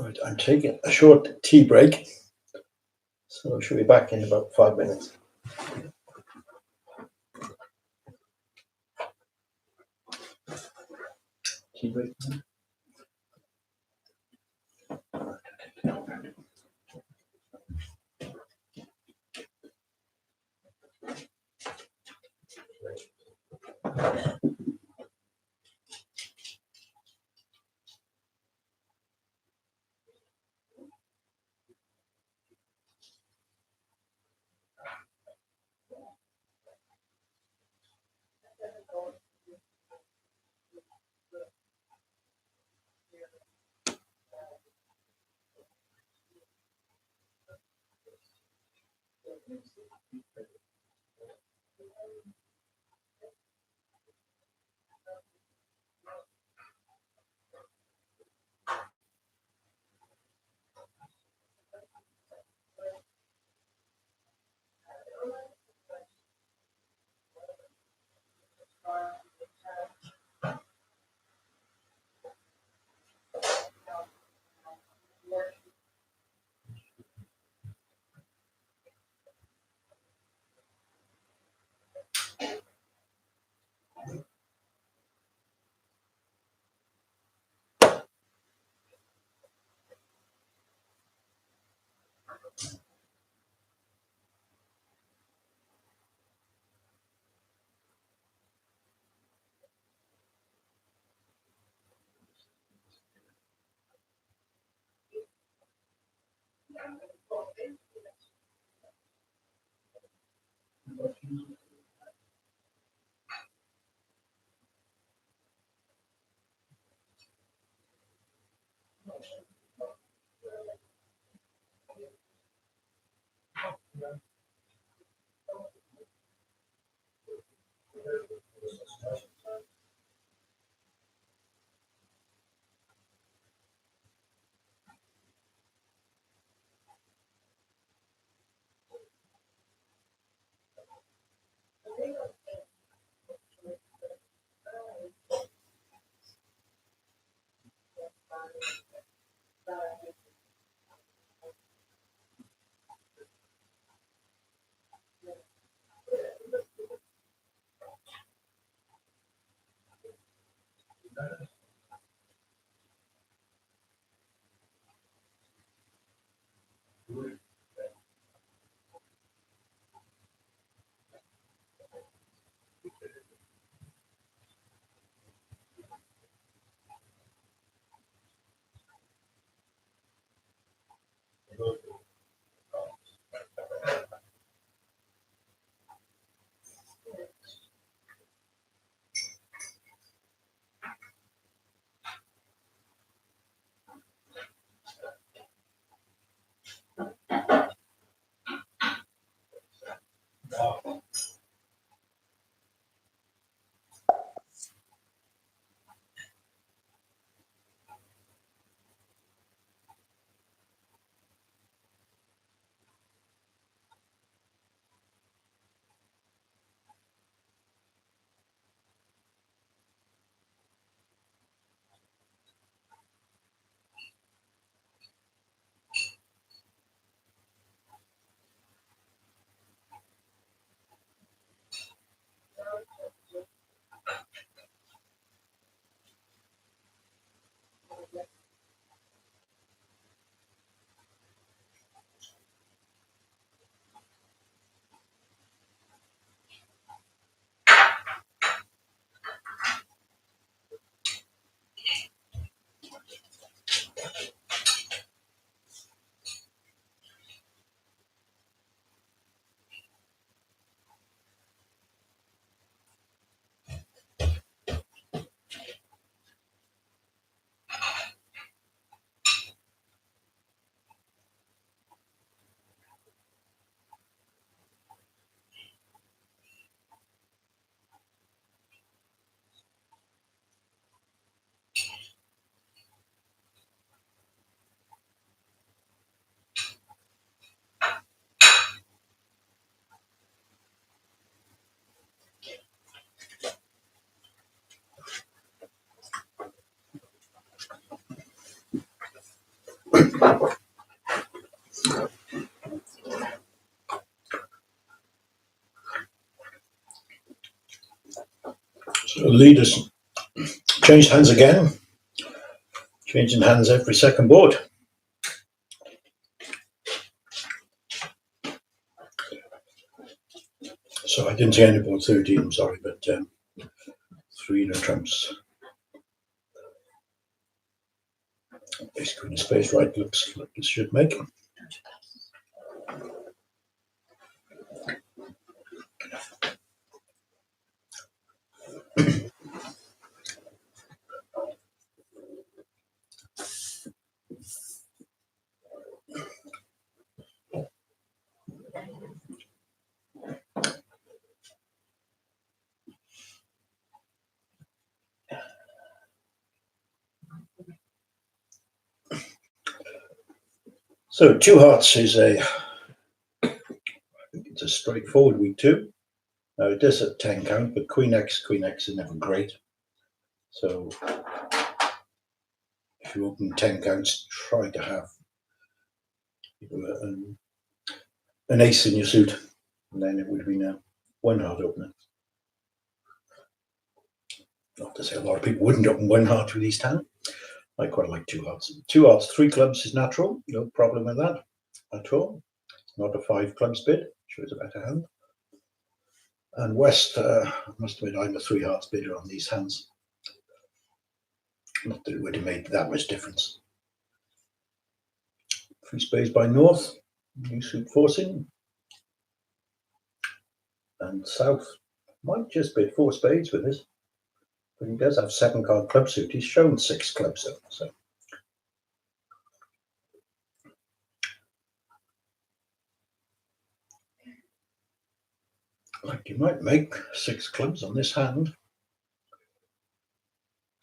Right, I'm taking a short tea break, so I should be back in about 5 minutes. Tea break. So the leaders changed hands again, changing hands every second board. So I didn't see any board 13, I'm sorry, but 3 no trumps. Ace queen of spades, right, looks like this should make. So 2 hearts is it's a straightforward week 2. Now it is a 10 count, but Queen X is never great. So if you open 10 counts, try to have an ace in your suit, and then it would be now 1 heart opener. Not to say a lot of people wouldn't open 1 heart with these 10. I quite like 2 hearts. 2 hearts, 3 clubs is natural, no problem with that at all. It's not a 5 clubs bid, shows a better hand. And West, must admit, I'm a 3 hearts bidder on these hands. Not that it would have made that much difference. 3 spades by North, new suit forcing. And South might just bid 4 spades with this, but he does have 7 card club suit. He's shown 6 clubs though, so. Like you might make 6 clubs on this hand.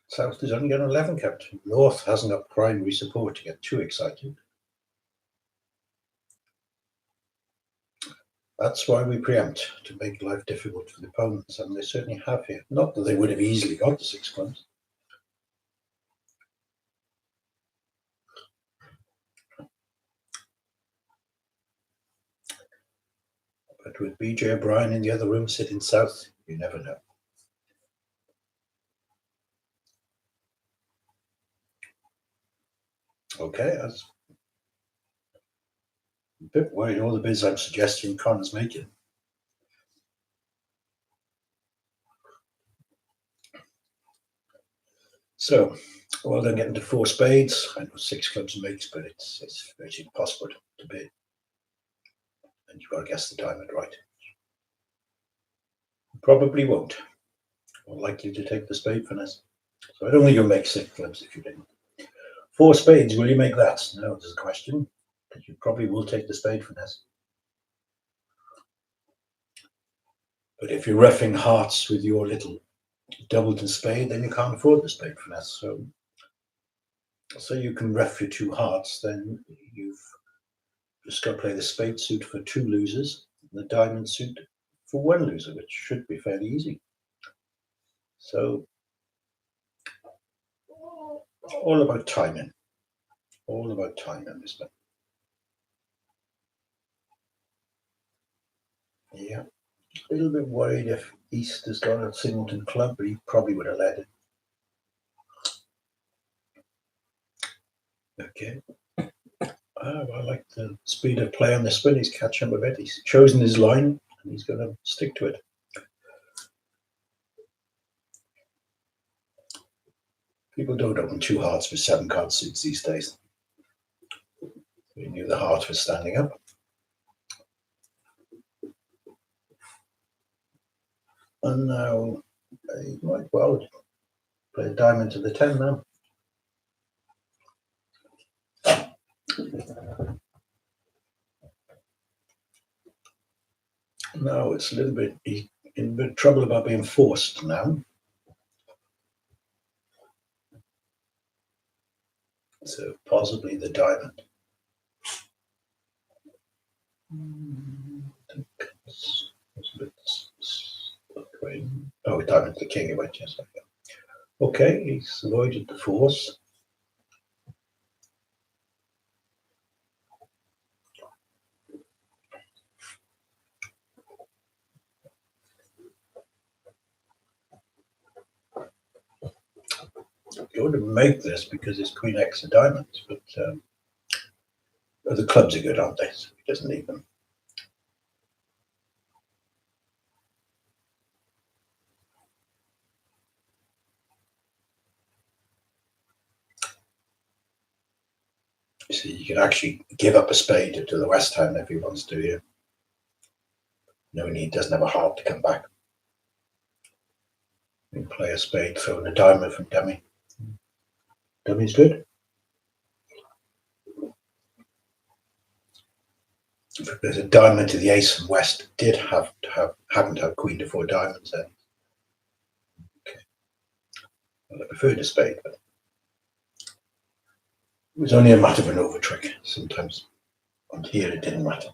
South is only got an 11 count. North hasn't got primary support to get too excited. That's why we preempt, to make life difficult for the opponents, and they certainly have here. Not that they would have easily got the 6 clubs. But with BJ O'Brien in the other room sitting South, you never know. Okay, I was a bit worried all the bids I'm suggesting Connor's making. So, well done getting to 4 spades. I know 6 clubs makes, but it's virtually impossible to bid. And you've got to guess the diamond right. Probably won't. More likely to take the spade finesse. So I don't think you'll make 6 clubs if you didn't. 4 spades, will you make that? No, there's a question. Because you probably will take the spade finesse. But if you're roughing hearts with your little doubleton spade, then you can't afford the spade finesse. So you can rough your 2 hearts, then you've just got to play the spade suit for 2 losers, and the diamond suit for 1 loser, which should be fairly easy. So all about timing. All about timing, this one. Yeah. A little bit worried if East has got a Singleton club, but he probably would have led it. Okay. I like the speed of play on this one. He's catching up a bit. He's chosen his line and he's going to stick to it. People don't open 2 hearts with 7 card suits these days. We knew the heart was standing up. And now he might well play a diamond to the 10 now. Now it's a little bit, he's in a bit of trouble about being forced now. So possibly the diamond. Oh, diamond the king, he went, yes. Okay, he's avoided the force. you wouldn't make this because it's Queen X of diamonds, but the clubs are good, aren't they? So he doesn't need them. You see, you can actually give up a spade to the West Ham if he wants to here. Knowing he doesn't have a heart to come back. You can play a spade, throw in a diamond from dummy. Dummy's good. If there's a diamond to the ace and West haven't had Queen to 4 diamonds then. Okay. Well, I preferred a spade, but it was only a matter of an over trick sometimes. And here it didn't matter.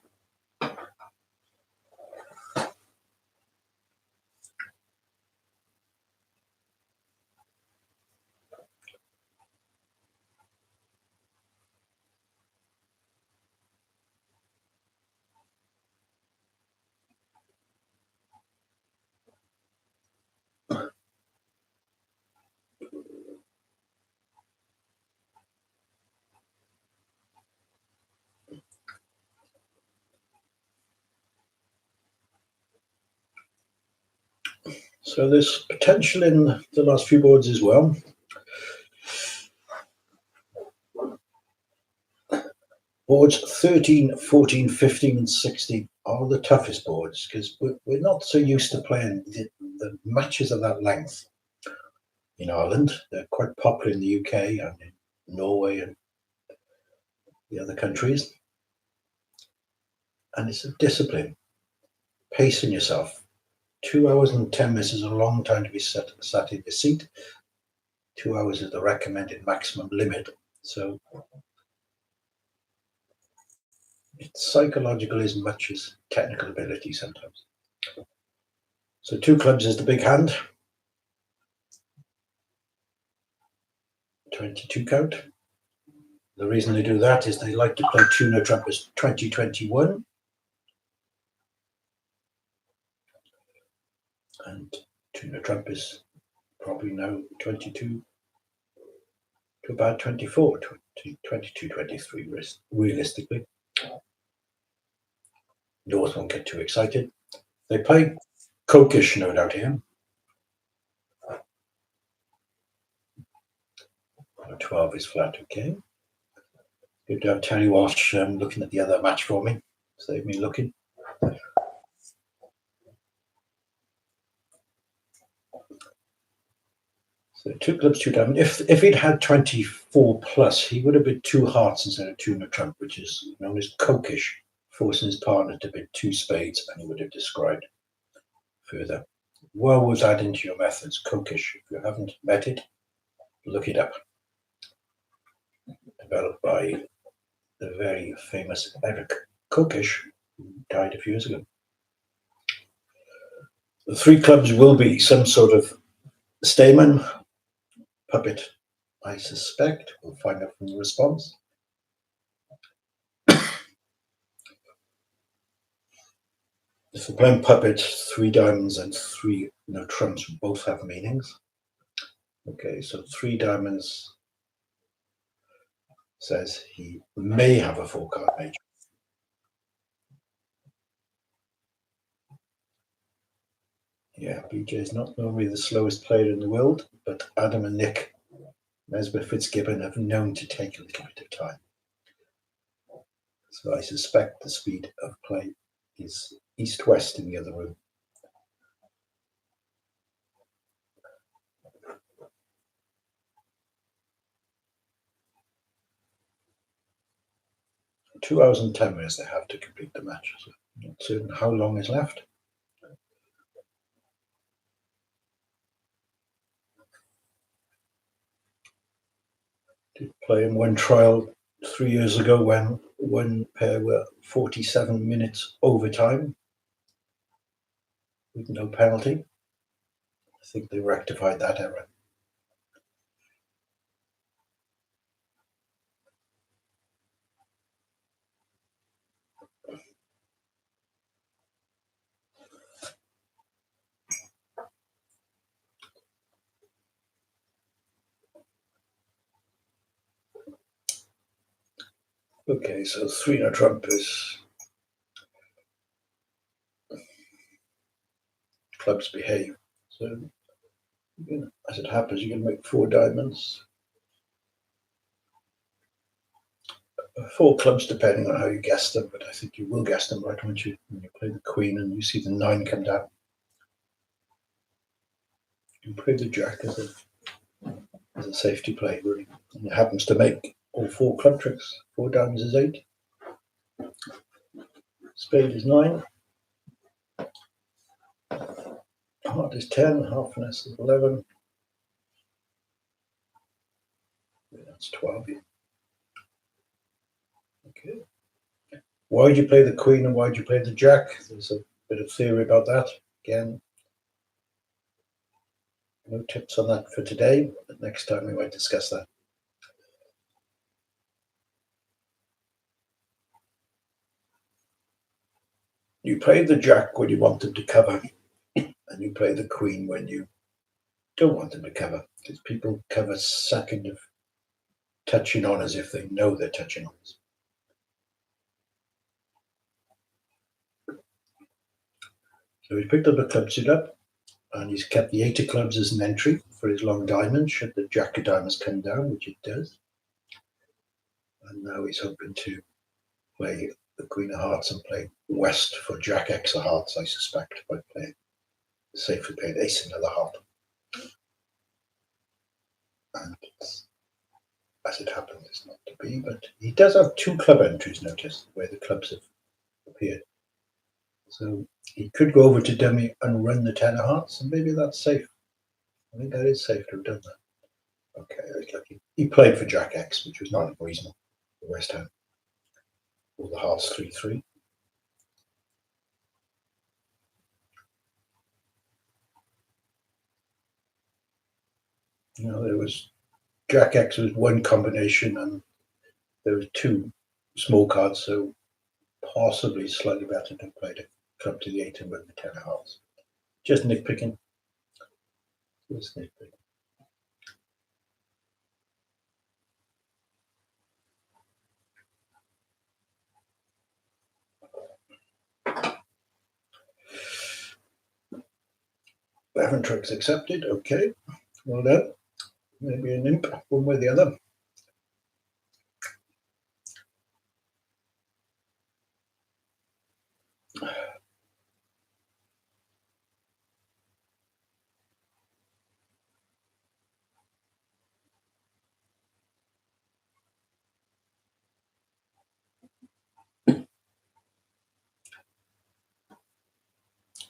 So there's potential in the last few boards as well. Boards 13, 14, 15 and 16 are the toughest boards because we're not so used to playing the matches of that length in Ireland. They're quite popular in the UK and in Norway and the other countries. And it's a discipline, pacing yourself. 2 hours and 10 minutes is a long time to be sat in your seat. 2 hours is the recommended maximum limit. So it's psychological as much as technical ability sometimes. So 2 clubs is the big hand. 22 count. The reason they do that is they like to play tuner trumpets 2021. And tuner trump is probably now 22 to about 24, 22, 23 realistically. North won't get too excited. They play cokish, no doubt, here. 12 is flat, okay. Good to have Terry Walsh looking at the other match for me. Save me looking. So 2 clubs, 2 diamond. If he'd had 24 plus, he would have bid 2 hearts instead of tuner trump, which is known as cokish, forcing his partner to bid 2 spades, and he would have described further. Well worth adding to your methods, cokish. If you haven't met it, look it up. Developed by the very famous Eric Kokish, who died a few years ago. The 3 clubs will be some sort of Stayman, puppet, I suspect. We'll find out from the response. If we're playing puppets, 3 diamonds and 3 trumps both have meanings. Okay, so 3 diamonds says he may have a 4-card major. Yeah, BJ is not normally the slowest player in the world, but Adam and Nick Nesbitt Fitzgibbon have known to take a little bit of time. So I suspect the speed of play is east-west in the other room. Two hours and 10 minutes they have to complete the match. So I'm not certain how long is left. Did play in one trial 3 years ago when one pair were 47 minutes overtime with no penalty. I think they rectified that error. Okay, so 3 in a trump is clubs behave. So as it happens, you can make 4 diamonds. 4 clubs, depending on how you guess them, but I think you will guess them right, won't you? When you play the queen and you see the 9 come down. You play the jack as a safety play, really. And it happens to make all 4 club tricks. 4 diamonds is 8. Spade is 9. Heart is 10. Half finesse is 11. That's 12. Okay. Why would you play the queen and why would you play the jack? There's a bit of theory about that. Again, no tips on that for today, but next time we might discuss that. You play the jack when you want them to cover, and you play the queen when you don't want them to cover, because people cover second of touching on as if they know they're touching on. So he's picked up a club suit up, and he's kept the 8 of clubs as an entry for his long diamond, should the jack of diamonds come down, which it does. And now he's hoping to play the queen of hearts and play west for jack X of hearts, I suspect, by playing safely playing ace another heart. And as it happens, it's not to be, but he does have 2 club entries, notice, where the clubs have appeared. So he could go over to dummy and run the 10 of hearts, and maybe that's safe. I think that is safe to have done that. Okay, that's lucky. He played for jack X, which was not unreasonable for West Ham. All the hearts 3-3. There was jack X was one combination, and there was 2 small cards, so possibly slightly better to play the club to the 8 and win the 10 of hearts. Just nitpicking. Just nitpicking. Eleven tricks accepted. Okay, well done. Maybe an imp, one way or the other.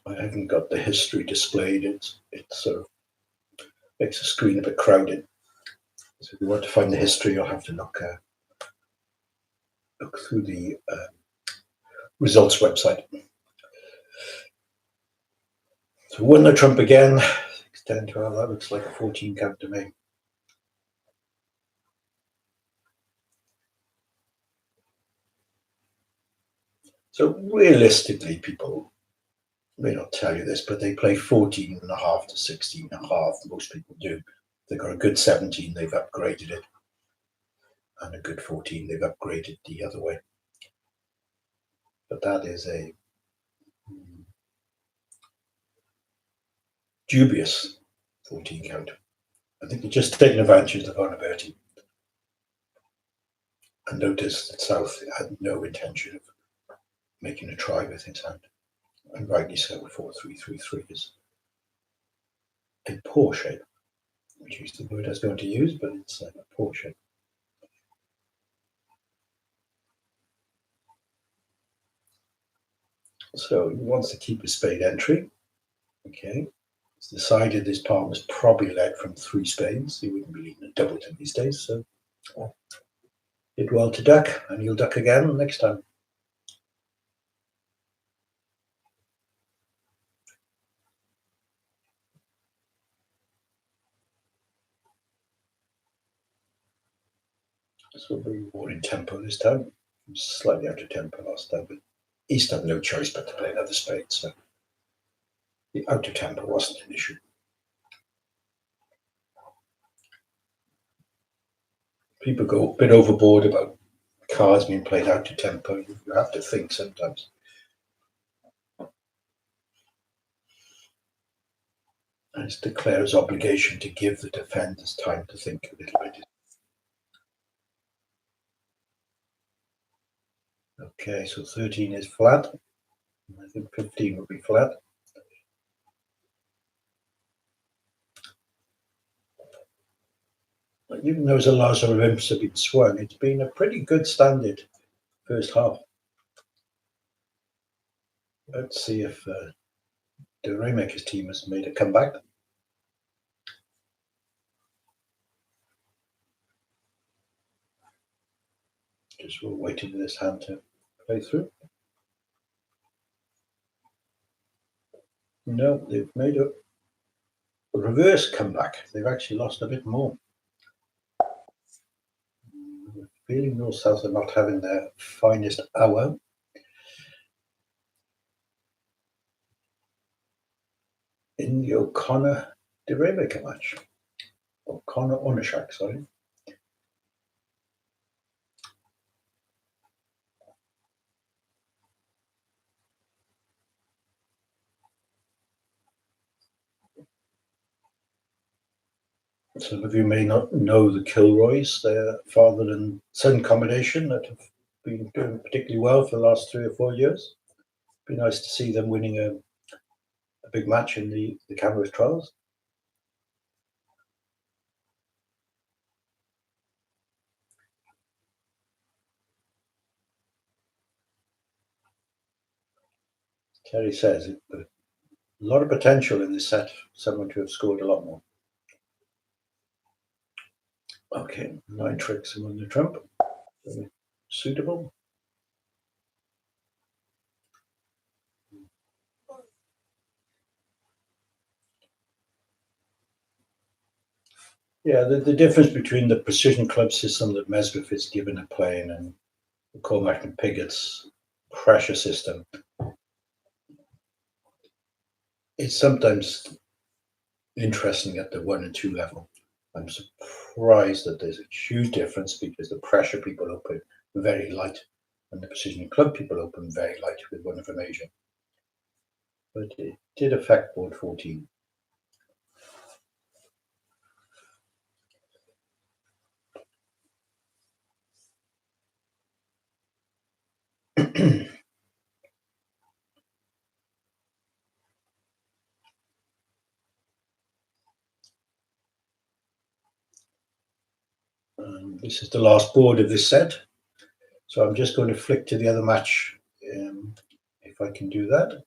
I haven't got the history displayed. It sort of makes the screen a bit crowded. So if you want to find the history, you'll have to look through the results website. So won the trump again. 6, 10, 12. That looks like a 14 count to me. So realistically, people may not tell you this, but they play 14 and a half to 16 and a half. Most people do. They've got a good 17, they've upgraded it. And a good 14, they've upgraded the other way. But that is a dubious 14 count. I think you're just taking advantage of the vulnerability. And notice that South had no intention of making a try with his hand. And rightly so, 4-3-3-3 is a poor shape, which is the word I was going to use, but it's a poor shape. So he wants to keep his spade entry. Okay. He's decided this part was probably led from 3 spades. He wouldn't be leading a doubleton these days, so did well to duck, and he'll duck again next time. This will be more in tempo this time. Slightly out of tempo last time, but East had no choice but to play another spade, so the out of tempo wasn't an issue. People go a bit overboard about cards being played out to tempo. You have to think sometimes. And it's declares obligation to give the defenders time to think a little bit. Okay, so 13 is flat. I think 15 would be flat. But even though a lot of imps have been swung, it's been a pretty good standard first half. Let's see if the Raymakers team has made a comeback. Just we're waiting for this hand to play through. No, they've made a reverse comeback. They've actually lost a bit more. Feeling North South are not having their finest hour. In the O'Connor de Raymaker match. O'Connor Onishak, sorry. Some of you may not know the Kilroys, their father and son combination that have been doing particularly well for the last 3 or 4 years. Be nice to see them winning a big match in the Camrose trials. Terry says a lot of potential in this set, someone to have scored a lot more. Okay, 9 tricks among the trump. Suitable. Yeah, the difference between the precision club system that Mesgrave is given a playing and the Cormac and Pigot's pressure system, it's sometimes interesting at the 1 and 2 level. I'm surprised that there's a huge difference because the pressure people open very light and the precision club people open very light with one information. But it did affect board 14. This is the last board of this set. So I'm just going to flick to the other match if I can do that.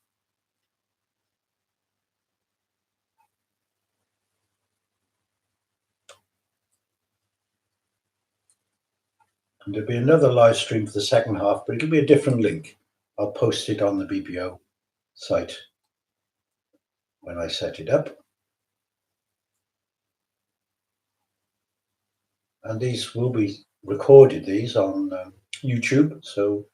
And there'll be another live stream for the second half, but it'll be a different link. I'll post it on the BPO site when I set it up. And these will be recorded, these on YouTube, so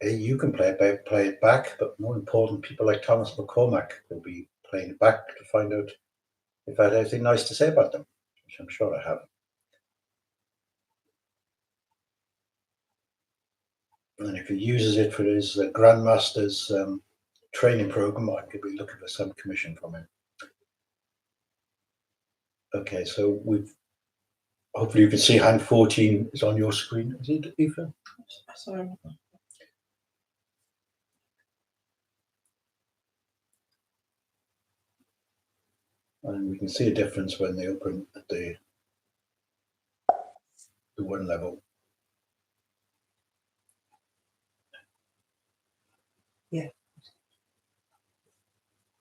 you can play it back, but more important, people like Thomas McCormack will be playing it back to find out if I had anything nice to say about them, which I'm sure I have. And if he uses it for his Grandmaster's training program, I could be looking for some commission from him. Okay, so we've hopefully you can see hand 14 is on your screen. Is it, Aoife? Sorry. And we can see a difference when they open at the 1 level. Yeah.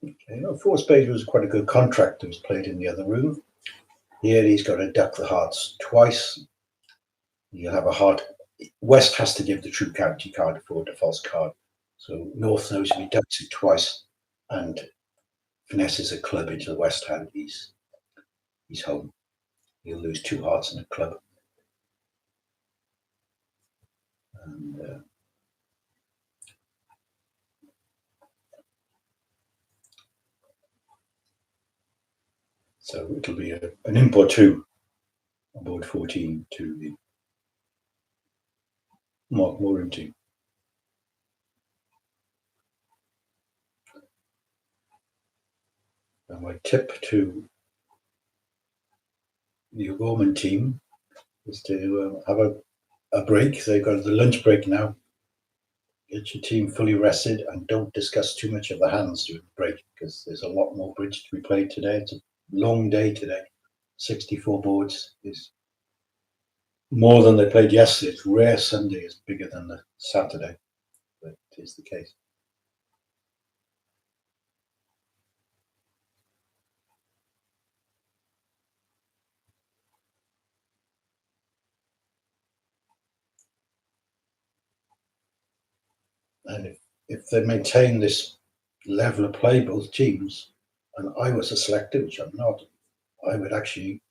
Okay, well, 4 spades was quite a good contract that was played in the other room. Here he's got to duck the hearts twice. You'll have a heart. West has to give the true county card for the false card. So North knows if he ducks it twice and finesses a club into the West hand, he's home. He'll lose 2 hearts and a club. And so it'll be an import 2 on board 14 to the Moran team. And my tip to the Goodman team is to have a break. They've got the lunch break now. Get your team fully rested and don't discuss too much of the hands during the break because there's a lot more bridge to be played today. It's a long day today. 64 boards is more than they played yesterday. It's rare Sunday is bigger than the Saturday, but it is the case. And if they maintain this level of play, both teams, and I was a selector, which I'm not, I would actually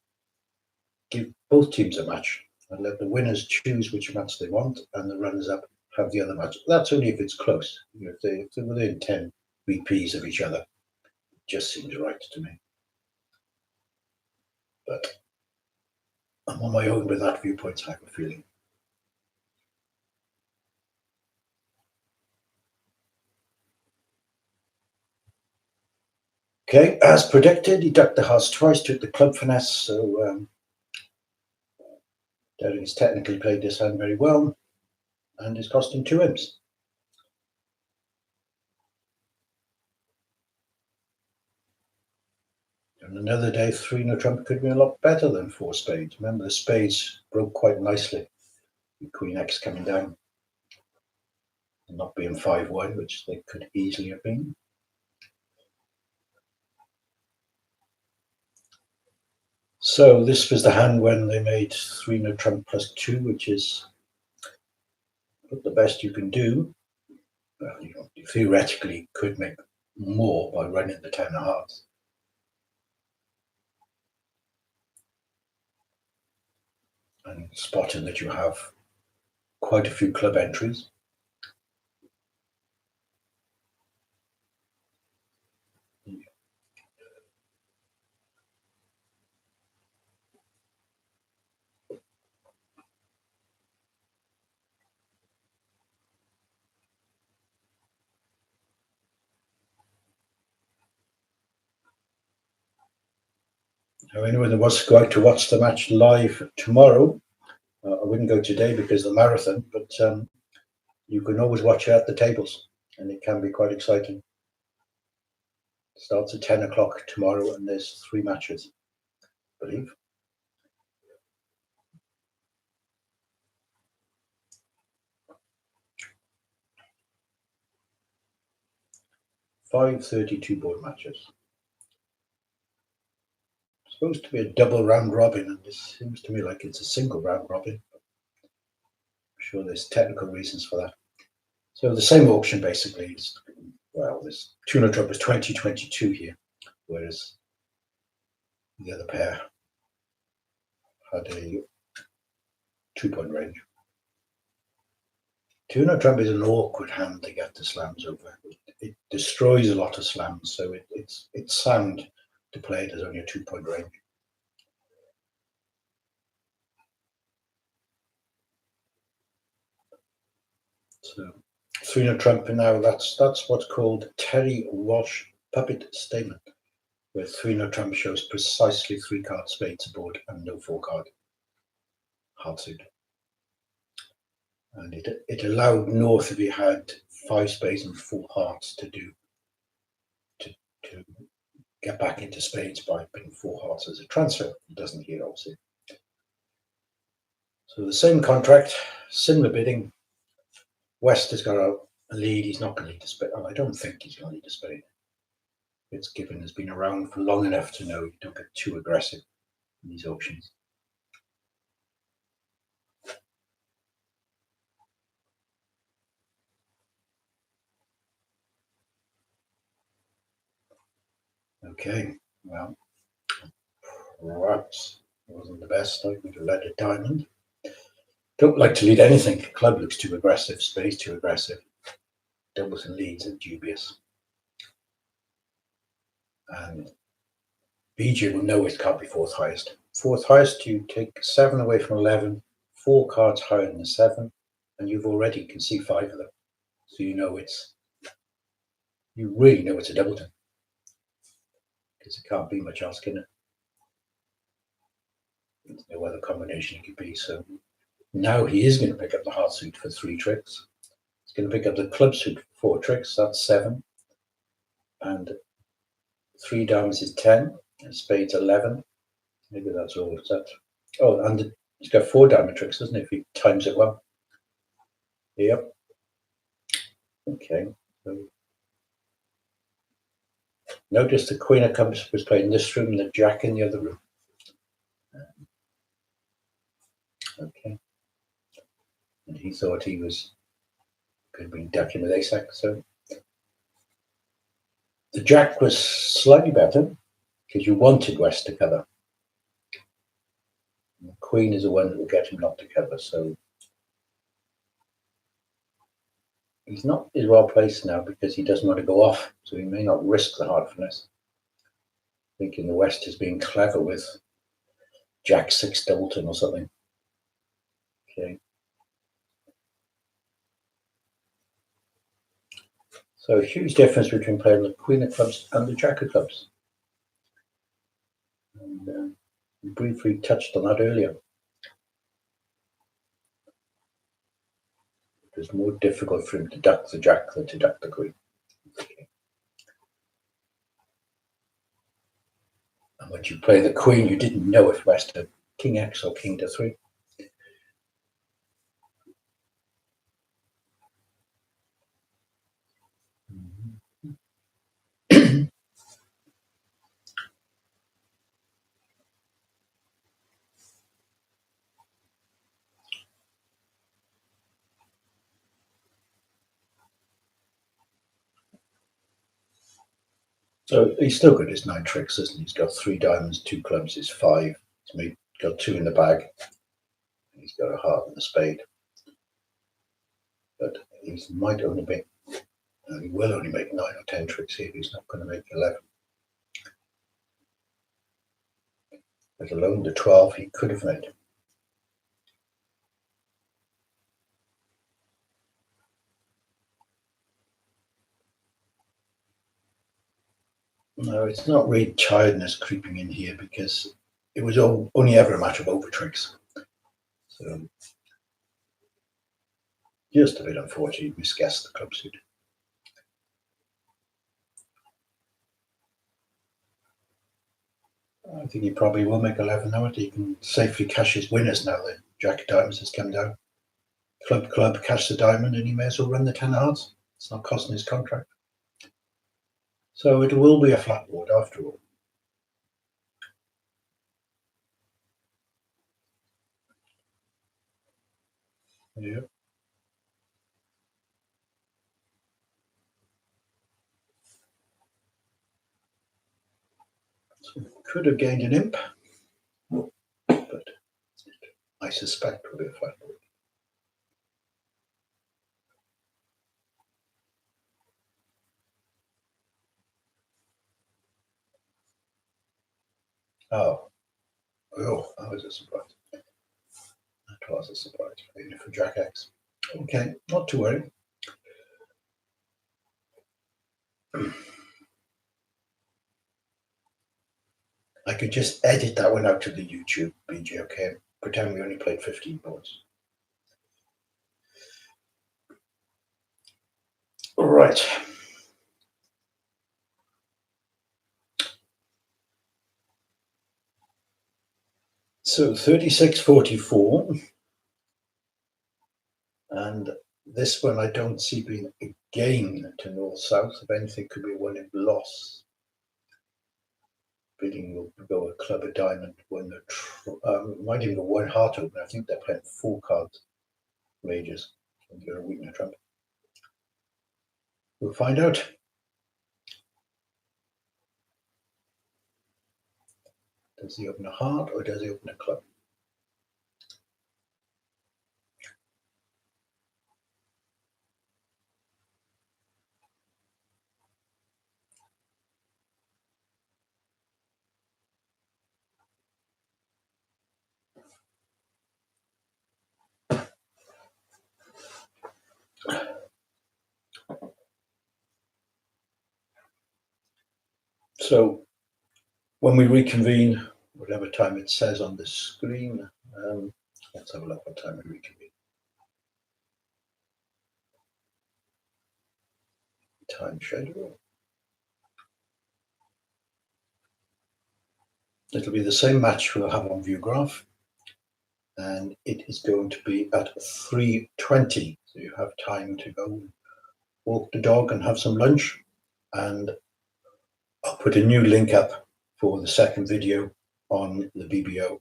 give both teams a match and let the winners choose which match they want and the runners up have the other match. That's only if it's close. If they're within 10 VPs of each other, it just seems right to me. But I'm on my own with that viewpoint, I have a feeling. Okay, as predicted, he ducked the hearts twice, took the club finesse, so Derry's technically played this hand very well and is costing 2 imps. And another day, 3 no trump could be a lot better than 4 spades. Remember, the spades broke quite nicely with Queen X coming down and not being 5-1, which they could easily have been. So this was the hand when they made 3 no trump plus 2, which is the best you can do. Well, you theoretically could make more by running the 10 of hearts. And spotting that you have quite a few club entries. Now, anyone that wants to go out to watch the match live tomorrow, I wouldn't go today because of the marathon, but you can always watch it at the tables, and it can be quite exciting. It starts at 10 o'clock tomorrow, and there's 3 matches, I believe. Five 32-board matches. It's supposed to be a double round robin, and this seems to me like it's a single round robin. I'm sure there's technical reasons for that. So the same auction basically is, well, this 2 no trump is 2022 here, whereas the other pair had a 2-point range. 2 no trump is an awkward hand to get the slams over. It destroys a lot of slams, so it's sound to play it as only a 2-point range. So 3 no trump now, that's what's called Terry Walsh puppet statement, where 3 no trump shows precisely 3 card spades aboard and no 4 card heart suit. And it allowed North, if he had 5 spades and 4 hearts, to get back into spades by putting 4 hearts as a transfer. He doesn't here, obviously. So the same contract, similar bidding. West has got a lead. He's not going to lead a spade. I don't think he's going to lead a spade. Fitzgibbon has been around for long enough to know you don't get too aggressive in these auctions. Okay, well, perhaps it wasn't the best. I would have led a diamond. Don't like to lead anything. Club looks too aggressive, spades too aggressive. Doubles and leads are dubious. And BJ will know it can't be 4th highest. 4th highest, you take 7 away from 11, 4 cards higher than the 7. and you've already can see 5 of them. So you really know it's a doubleton, because it can't be much else, can it? There's no other combination it could be. So now he is going to pick up the heart suit for 3 tricks. He's going to pick up the club suit for 4 tricks. That's 7, and 3 diamonds is 10, and spades 11. Maybe that's all it's at. Oh, and he's got 4 diamond tricks, doesn't he? If he times it well. Yep. Okay. So notice the queen of clubs was played in this room and the jack in the other room. Okay. And he thought he was could have been ducking with ace x. So the jack was slightly better because you wanted West to cover. And the queen is the one that will get him not to cover. So he's not as well placed now because he doesn't want to go off. So he may not risk the hard finesse. Thinking the West is being clever with Jack 6 doubleton or something. Okay. So a huge difference between playing the queen of clubs and the jack of clubs. And we briefly touched on that earlier. It was more difficult for him to duck the jack than to duck the queen. Okay. And when you play the queen, you didn't know if West had king x or king to 3. So he's still got his 9 tricks, isn't he? He's got 3 diamonds, 2 clubs is 5. He's got 2 in the bag. He's got a heart and a spade. But he might only make, he will only make 9 or 10 tricks here. He's not going to make 11. Let alone the 12 he could have made. No, it's not really tiredness creeping in here because it was only ever a matter of over tricks. So just a bit unfortunate, he misguessed the club suit. I think he probably will make 11 now. He can safely cash his winners now that Jack of Diamonds has come down. Club, cash the diamond, and he may as well run the 10 of hearts. It's not costing his contract. So it will be a flat board after all. Yeah. So could have gained an imp, but I suspect will be a flat board. Oh, that was a surprise. That was a surprise, even for Jack X. Okay, not to worry. I could just edit that one out to the YouTube BG, okay? Pretend we only played 15 boards. All right. So 36-44. And this one I don't see being a gain to north-south. If anything, could be a one in loss. Bidding will go a club, a diamond, when the might even go one heart open. I think they're playing 4 cards majors. You're a weakness trump. We'll find out. Does he open a heart or does he open a club? So when we reconvene, whatever time it says on the screen, let's have a look what time we reconvene. Time schedule. It'll be the same match we'll have on view graph, and it is going to be at 3:20. So you have time to go walk the dog and have some lunch. And I'll put a new link up for the second video on the BBO.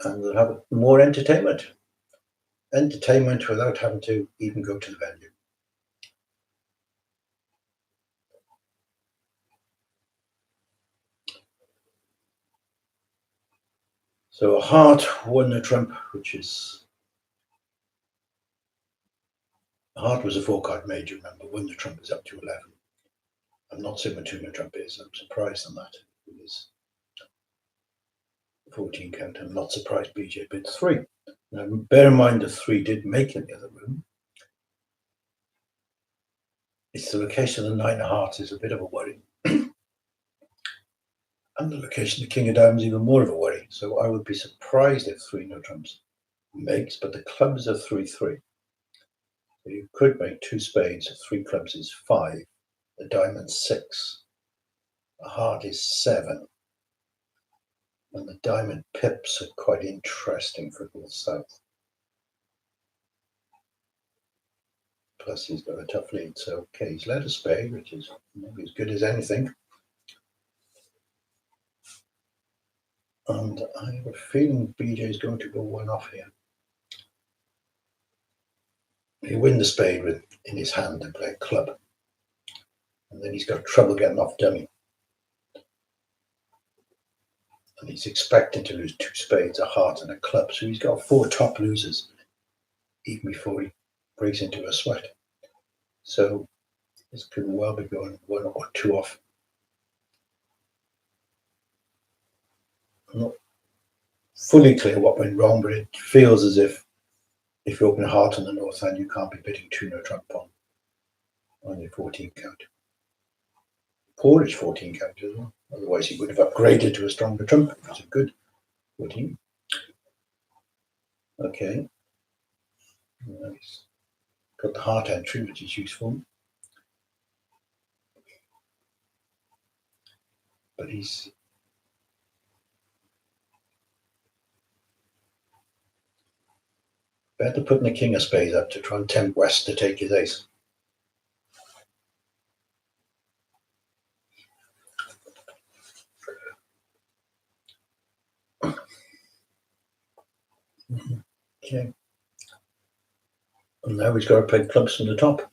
And we'll have more entertainment. Entertainment without having to even go to the venue. So a heart won the trump, which is a heart was a 4-card major, remember, won the trump is up to 11. I'm not saying what 2 the trump is, I'm surprised on that. It is 14 count. I'm not surprised BJ bid 3. Now bear in mind the 3 did make in the other room. It's the location of the 9 of hearts is a bit of a worry. And the location of the king of diamonds even more of a worry. So I would be surprised if 3 no trumps makes, but the clubs are 3-3. So you could make 2 spades, 3 clubs is 5, the diamond 6, the heart is 7, and the diamond pips are quite interesting for North South. Plus he's got a tough lead, so okay, he's led a spade, which is maybe as good as anything. And I have a feeling BJ is going to go one off here. He'll win the spade with in his hand and play a club. And then he's got trouble getting off dummy. And he's expecting to lose 2 spades, a heart and a club. So he's got 4 top losers even before he breaks into a sweat. So this could well be going 1 or 2 off. I'm not fully clear what went wrong, but it feels as if you open a heart on the north hand, you can't be bidding 2 no trump on your 14 count. Poorish 14 count as well. Otherwise he would have upgraded to a stronger trump. It was a good 14. Okay. Nice. Got the heart entry, which is useful. But he's better putting the king of spades up to try and tempt West to take his ace. Okay. And now he's got to play clubs from the top.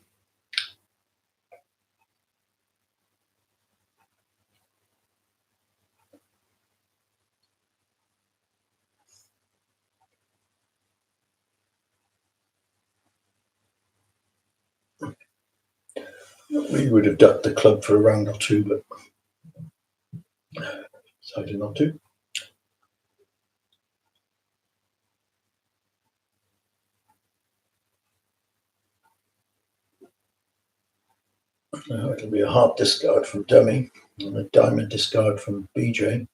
We would have ducked the club for a round or 2, but decided not to. Now it'll be a heart discard from dummy and a diamond discard from BJ.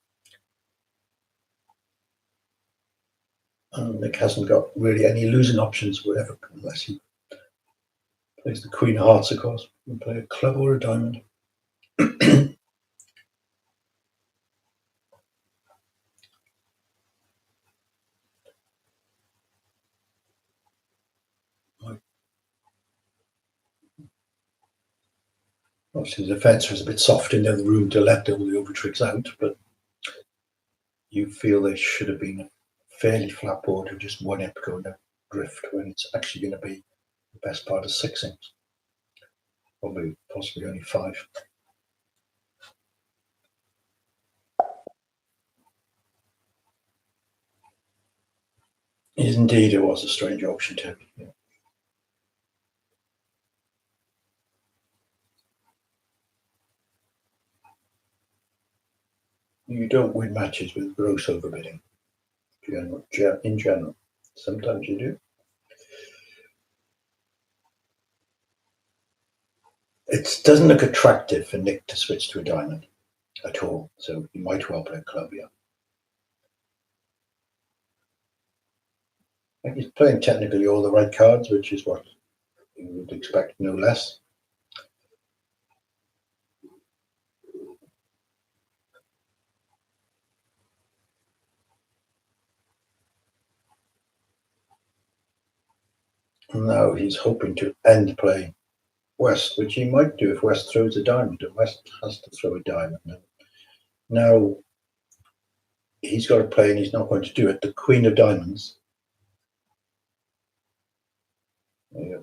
And Nick hasn't got really any losing options, whatever, unless he plays the queen of hearts, of course, and play a club or a diamond. Obviously, the fence was a bit soft in the other room to let all the over tricks out, but you feel they should have been a fairly flat board with just 1 imp going to drift when it's actually going to be the best part of 6 imps. Probably, possibly only 5. Indeed, it was a strange auction too. Yeah. You don't win matches with gross overbidding. In general, sometimes you do. It doesn't look attractive for Nick to switch to a diamond at all, so he might well play club here. I think he's playing technically all the right cards, which is what you would expect, no less. Now he's hoping to end play West, which he might do if West throws a diamond, and West has to throw a diamond. Now he's got to play, and he's not going to do it. The Queen of Diamonds. Yeah.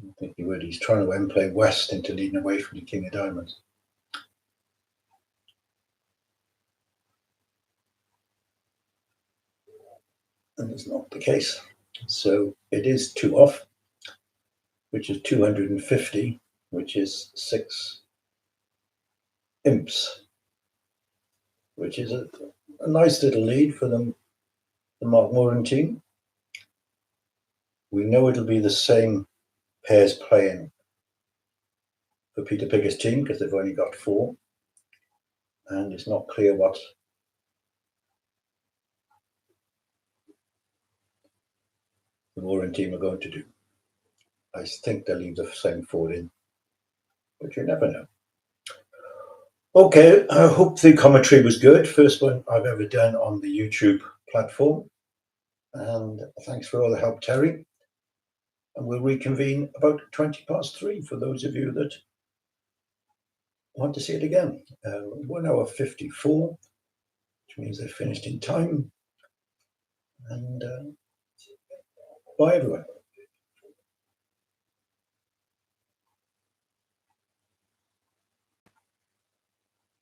I think he would. He's trying to end play West into leading away from the King of Diamonds. And it's not the case. So it is 2 off, which is 250, which is 6 imps, which is a nice little lead for the Mark Moran team. We know it'll be the same pairs playing for Peter Pigot's team because they've only got 4, and it's not clear what the Moran team are going to do. I think they'll leave the same 4 in, but you never know. Okay, I hope the commentary was good. First one I've ever done on the YouTube platform. And thanks for all the help, Terry. And we'll reconvene about 3:20 for those of you that want to see it again. 1 hour 54, which means they finished in time. And bye, everyone.